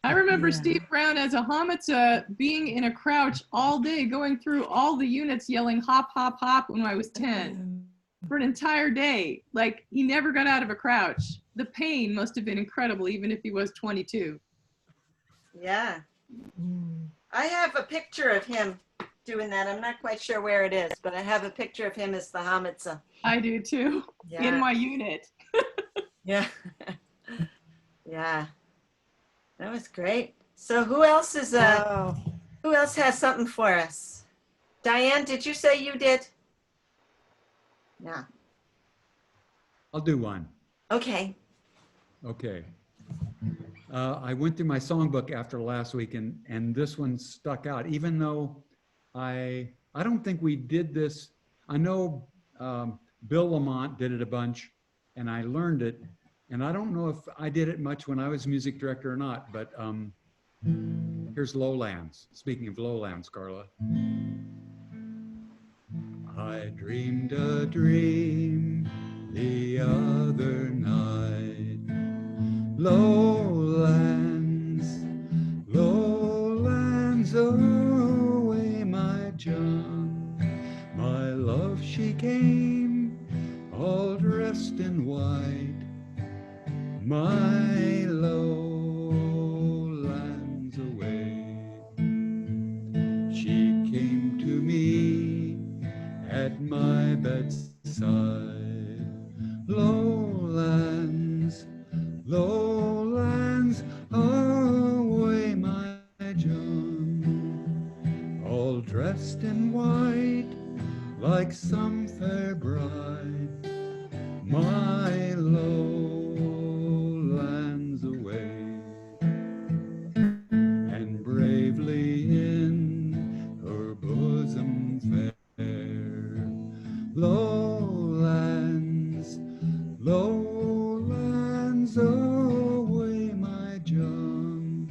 I remember Steve Brown as a homitza being in a crouch all day, going through all the units yelling hop, hop, hop when I was 10 for an entire day. Like, he never got out of a crouch. The pain must have been incredible, even if he was 22. Yeah. I have a picture of him doing that. I'm not quite sure where it is, but I have a picture of him as the homitza. I do too, in my unit. Yeah. Yeah. That was great. So who else has something for us? Diane, did you say you did? Yeah. I'll do one. Okay. Okay. I went through my songbook after last week, and this one stuck out, even though I don't think we did this. I know Bill Lamont did it a bunch, and I learned it, and I don't know if I did it much when I was music director or not, but here's Lowlands. Speaking of Lowlands, Carla. I dreamed a dream the other night. Lowlands, lowlands, away my John. My love, she came all dressed in white. My lowlands away. She came to me at my bedside. Lowlands, lowlands, away my John, all dressed in white like some fair bride. My lowlands away, and bravely in her bosom fair. Lowlands, lowlands, away my John.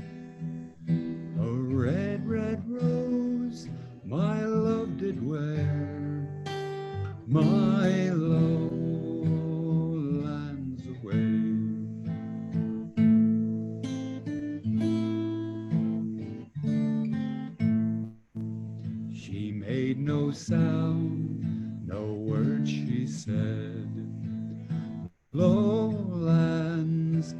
A red, red rose my love did wear. My lowlands away. She made no sound, no word she said. Lowlands,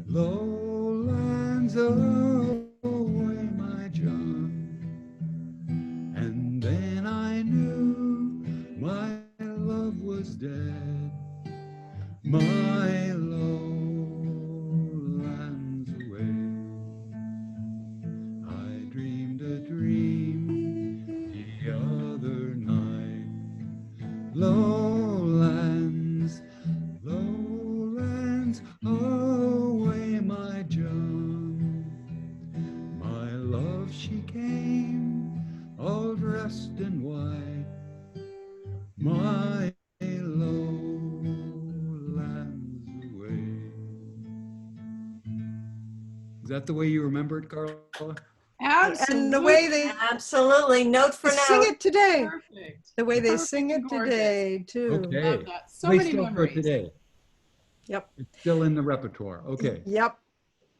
lowlands, away my John. And then I knew my love was dead. My lowlands away. I dreamed a dream the other night. Lowlands, lowlands, away my John. My love, she came all dressed in white. My lowlands away. Is that the way you remember it, Carla? Absolutely. And the way they absolutely note for note. sing it today. Perfect. The way they Perfect sing it and gorgeous. today too. Okay. Love that. So They many still for memories. today. Yep. It's still in the repertoire. Okay, Yep.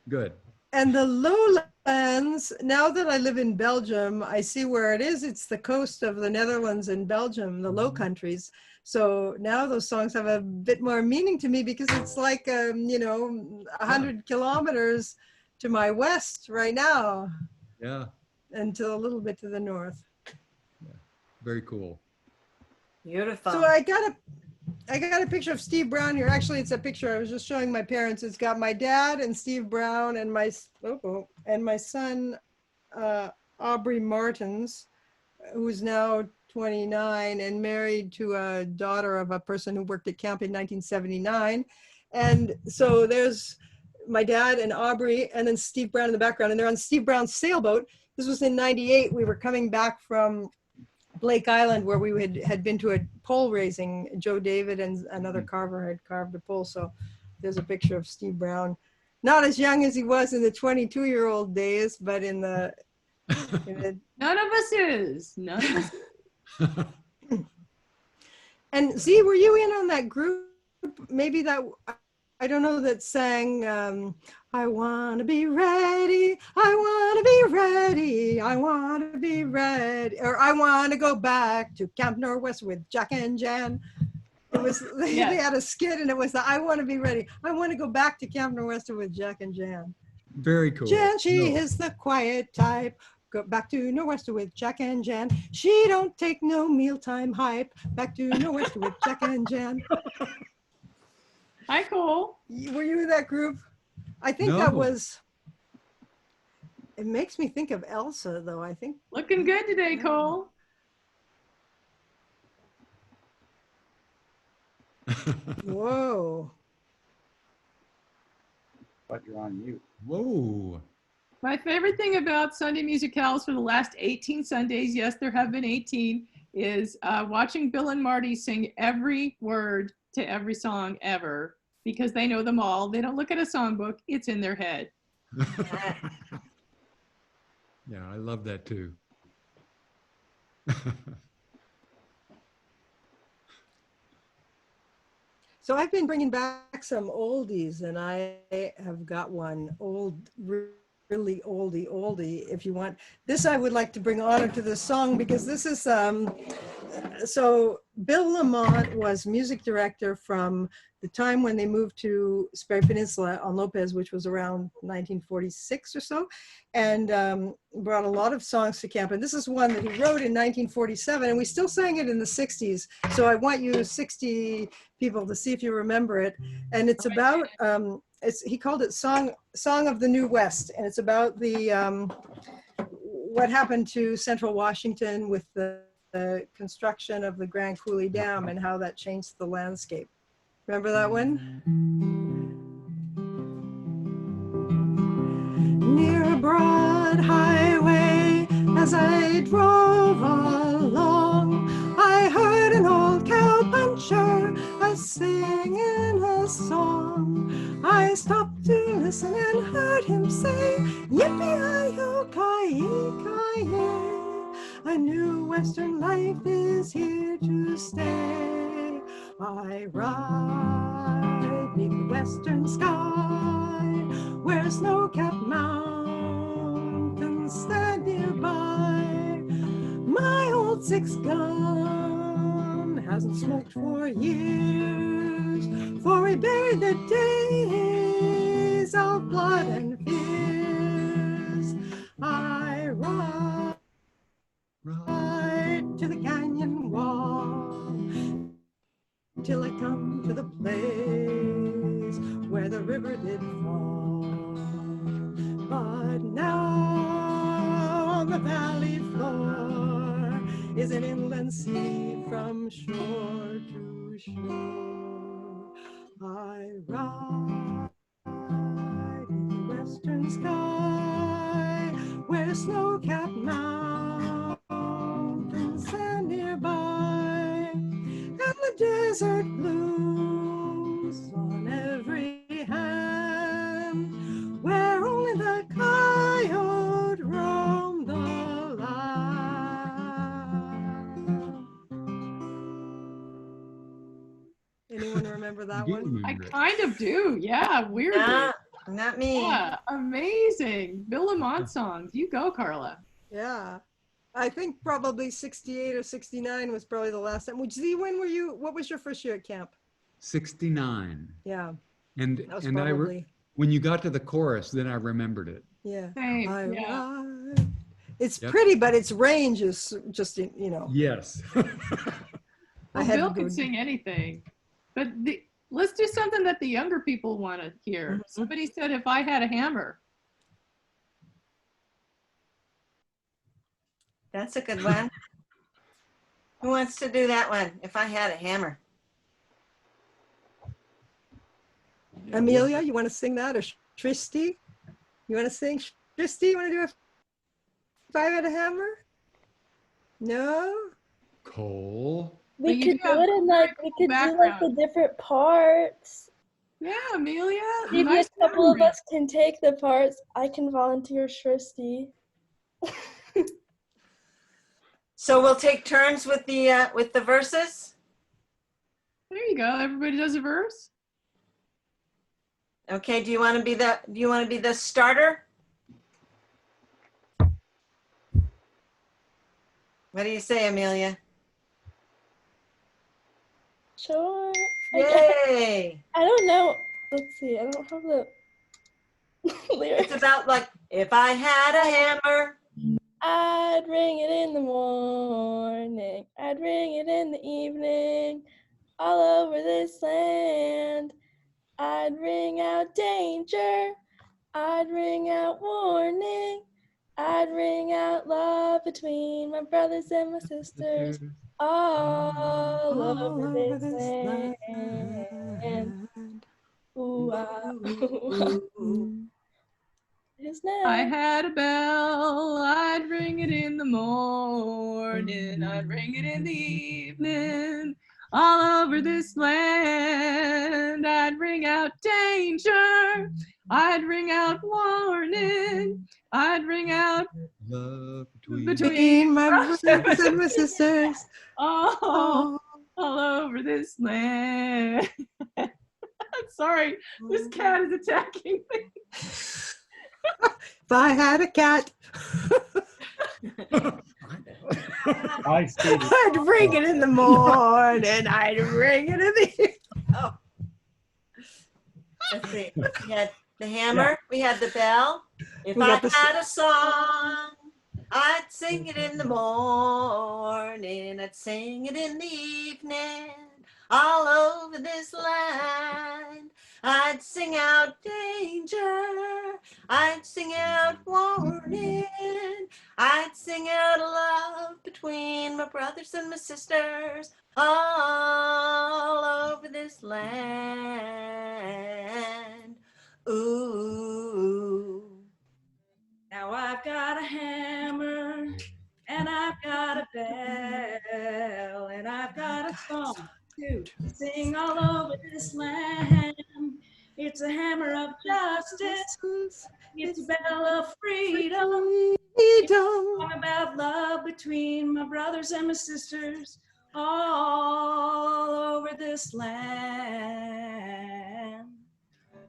good. And the lowlands Netherlands, now that I live in Belgium, I see where it is. It's the coast of the Netherlands and Belgium, the Low Countries. So now those songs have a bit more meaning to me because it's like, you know, 100 kilometers to my west right now. Yeah. And to a little bit to the north. Yeah. Very cool. Beautiful. So I got a picture of Steve Brown here. Actually, it's a picture I was just showing my parents. It's got my dad and Steve Brown and my son, Aubrey Martins, who's now 29 and married to a daughter of a person who worked at camp in 1979. And so there's my dad and Aubrey and then Steve Brown in the background, and they're on Steve Brown's sailboat. This was in 98. We were coming back from Blake Island where we had been to a pole raising. Joe David and another carver had carved a pole. So there's a picture of Steve Brown. Not as young as he was in the 22-year-old days, but in the... None of us is. None of us is. And Z, were you in on that group? Maybe that... I don't know, that sang, I want to be ready, I want to be ready, I want to be ready, or I want to go back to Camp Norwest with Jack and Jan. It was, they had a skit and it was the, I want to be ready, I want to go back to Camp Norwest with Jack and Jan. Very cool. Jan, she is the quiet type. Go back to Norwester with Jack and Jan. She don't take no mealtime hype. Back to Norwester with Jack and Jan. Hi, Cole. Were you in that group? I think that was, it makes me think of Elsa though, I think. Looking good today, Cole. Whoa. But you're on mute. Whoa. My favorite thing about Sunday musicales for the last 18 Sundays, yes, there have been 18, is watching Bill and Marty sing every word to every song ever, because they know them all. They don't look at a songbook, it's in their head. Yeah, I love that too. So I've been bringing back some oldies, and I have got one really oldie, if you want. This I would like to bring honor to this song because this is, so Bill Lamont was music director from the time when they moved to Sperry Peninsula on Lopez, which was around 1946 or so, and brought a lot of songs to camp. And this is one that he wrote in 1947, and we still sang it in the 60s. So I want you 60 people to see if you remember it. And it's about, he called it Song of the New West, and it's about the what happened to Central Washington with the construction of the Grand Coulee Dam and how that changed the landscape. Remember that one? Near a broad highway, as I drove along, I heard an old cowpuncher a-singing a song. I stopped to listen and heard him say, yippee-yi-yo-ki-yi-ki-yay, a new Western life is here to stay. I ride beneath the western sky, where snow-capped mountains stand nearby. My old 6-gun hasn't smoked for years, for we buried the days of blood and fears. I ride to the canyon wall, till I come to the place where the river did fall. But now on the valley floor is an inland sea from shore to shore. I ride in the western sky, where snow-capped mountains stand nearby, and the desert blooms on every hand, where only the coyote roam the land. Anyone remember that one? I kind of do, yeah, weirdly. Not me. Yeah, amazing. Bill Lamont songs. You go, Carla. Yeah. I think probably 68 or 69 was probably the last time. Would you see, what was your first year at camp? 69. Yeah. And That was and probably, when you got to the chorus, then I remembered it. yeah. Same, yeah. Ride. It's Yep. pretty, but its range is just, you know. Yes. I Well, had Bill to can go. sing anything. But let's do something that the younger people want to hear. Somebody said, if I had a hammer. That's a good one. Who wants to do that one? If I had a hammer. Amelia, you want to sing that? Or Tristy? You want to sing? Tristy, you want to do If I Had a Hammer? No? Cole. But We you could do do have it in like, we could do like the different parts. Yeah, Amelia. Maybe nice a couple of memory. us can take the parts. I can volunteer Tristy. So we'll take turns with the verses. There you go. Everybody does a verse. Okay. Do you want to be the starter? What do you say, Amelia? Sure. Yay! I don't know. Let's see. I don't have the lyrics. It's about like, if I had a hammer. I'd ring it in the morning. I'd ring it in the evening. All over this land. I'd ring out danger. I'd ring out warning. I'd ring out love between my brothers and my sisters. All over this land. Ooh, ah, ooh, ah. His name. I had a bell, I'd ring it in the morning, I'd ring it in the evening, all over this land. I'd ring out danger, I'd ring out warning, I'd ring out love Between my brothers and my sisters. all over this land. Sorry, this cat is attacking me. If I had a cat, I'd ring it in the morning. I'd ring it in the Oh. Let's see. We had the hammer. We had the bell. If We I got the- had a song, I'd sing it in the morning. I'd sing it in the evening. All over this land, I'd sing out danger. I'd sing out warning. I'd sing out love between my brothers and my sisters all over this land. Ooh. Now I've got a hammer, and I've got a bell, and I've got a song to sing all over this land. It's a hammer of justice. It's a bell of freedom. It's a song about love between my brothers and my sisters all over this land.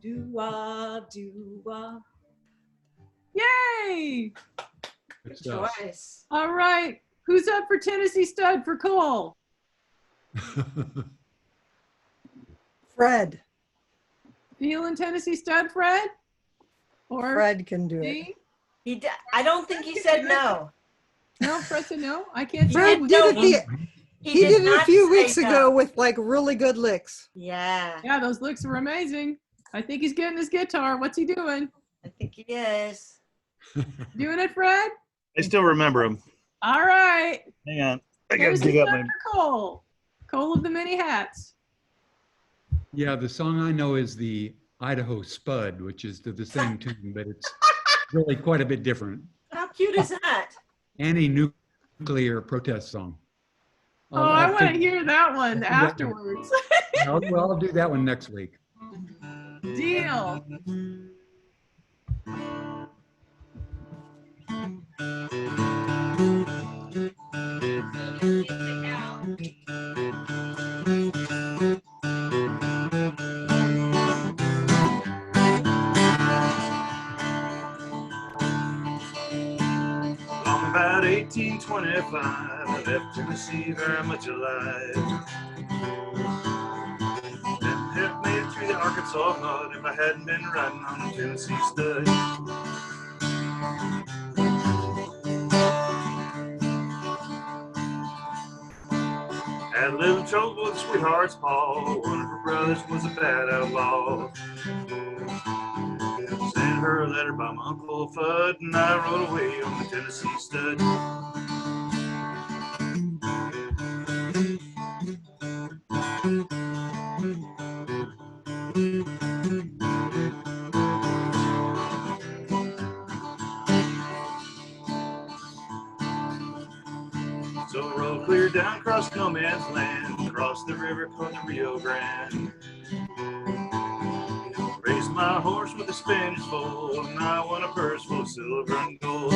Do-wah, do-wah. Yay! Good choice. All right. Who's up for Tennessee Stud for Cole? Fred. Feeling Tennessee Stud, Fred? Or Fred can do it. I don't think he said no. No, Fred said no. I can't Fred say did it. He did it a not few say weeks no. ago with like really good licks. Yeah. Yeah, those licks were amazing. I think he's getting his guitar. What's he doing? I think he is. Doing it, Fred? I still remember him. All right. Hang on. I gotta Tennessee dig up Stud my. for Cole. Cole of the many hats. Yeah, the song I know is the Idaho Spud, which is to the same tune, but it's really quite a bit different. How cute is that? Anti-nuclear protest song. Oh, I want to hear that one afterwards. I'll do that one next week. Deal. 1825, I left Tennessee very much alive. Didn't have made it through the Arkansas mud if I hadn't been riding on a Tennessee stud. Had a little trouble with a sweetheart's paw. One of her brothers was a bad outlaw. Sent her a letter by my Uncle Fudd, and I rode away on the Tennessee stud. So I rode clear down across no man's land, across the river called the Rio Grande. Raced my horse with a Spanish foal, and I won a purse full of silver and gold.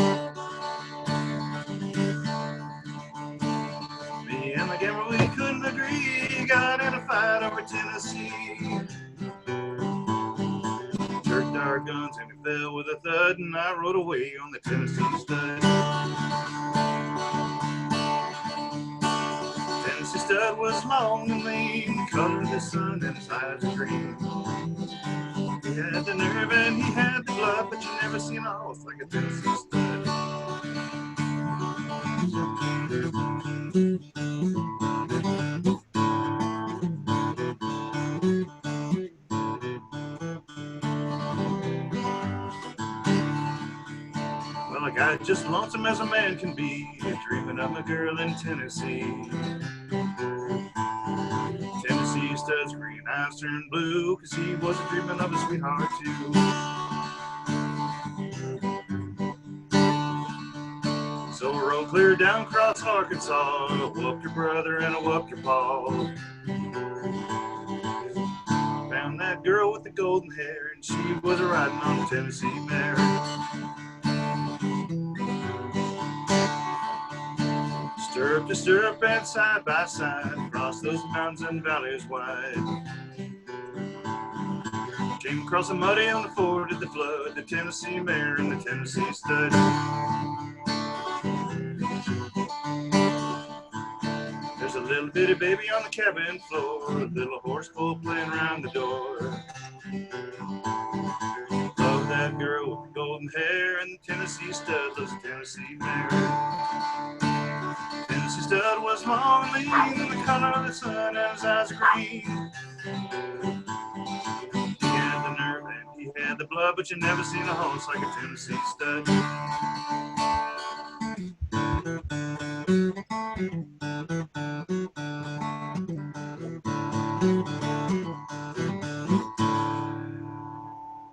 Me and the gambler, we couldn't agree, got in a fight over Tennessee. Jerked our guns and we fell with a thud, and I rode away on the Tennessee stud. Tennessee stud was long and lean, color of the sun and his eyes are green. He had the nerve and he had the blood, but you never seen a horse like a Tennessee stud. Well, I got just lonesome as a man can be, dreaming of a girl in Tennessee. Tennessee stud's green eyes turned blue, 'cause he was dreaming of a sweetheart too. So I rode clear down across Arkansas, I whooped your brother and I whooped your paw. Found that girl with the golden hair, and she was riding on a Tennessee mare. Stirrup to stirrup and side by side, across those mountains and valleys wide. Came across a muddy on the ford at the flood, the Tennessee mare and the Tennessee stud. There's a little bitty baby on the cabin floor, a little horse colt playing around the door. Love that girl with the golden hair, and the Tennessee stud loves the Tennessee mare. Tennessee stud was long and lean, and the color of the sun and his eyes are green. He had the nerve and he had the blood, but you never seen a horse like a Tennessee stud.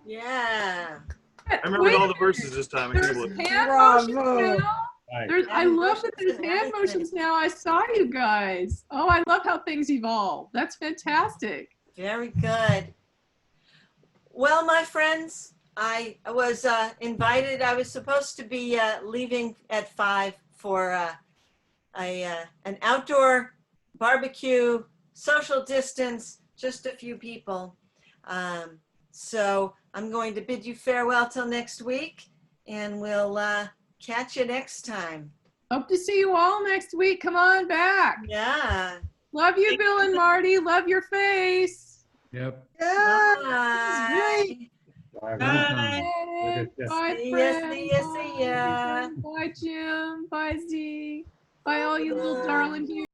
Yeah. I remembered all the verses this time. I can't There's believe it. hand motions now. I love that there's hand motions now. I saw you guys. Oh, I love how things evolve. That's fantastic. Very good. Well, my friends, I was invited. I was supposed to be leaving at 5 for an outdoor barbecue, social distance, just a few people. So I'm going to bid you farewell till next week, and we'll catch you next time. Hope to see you all next week. Come on back. Yeah. Love you, Bill and Marty. Love your face. Yep. Bye. Bye. Bye, See ya, friends. see ya, see ya. Bye, Jim. Bye, Z. Bye, all you little darling here.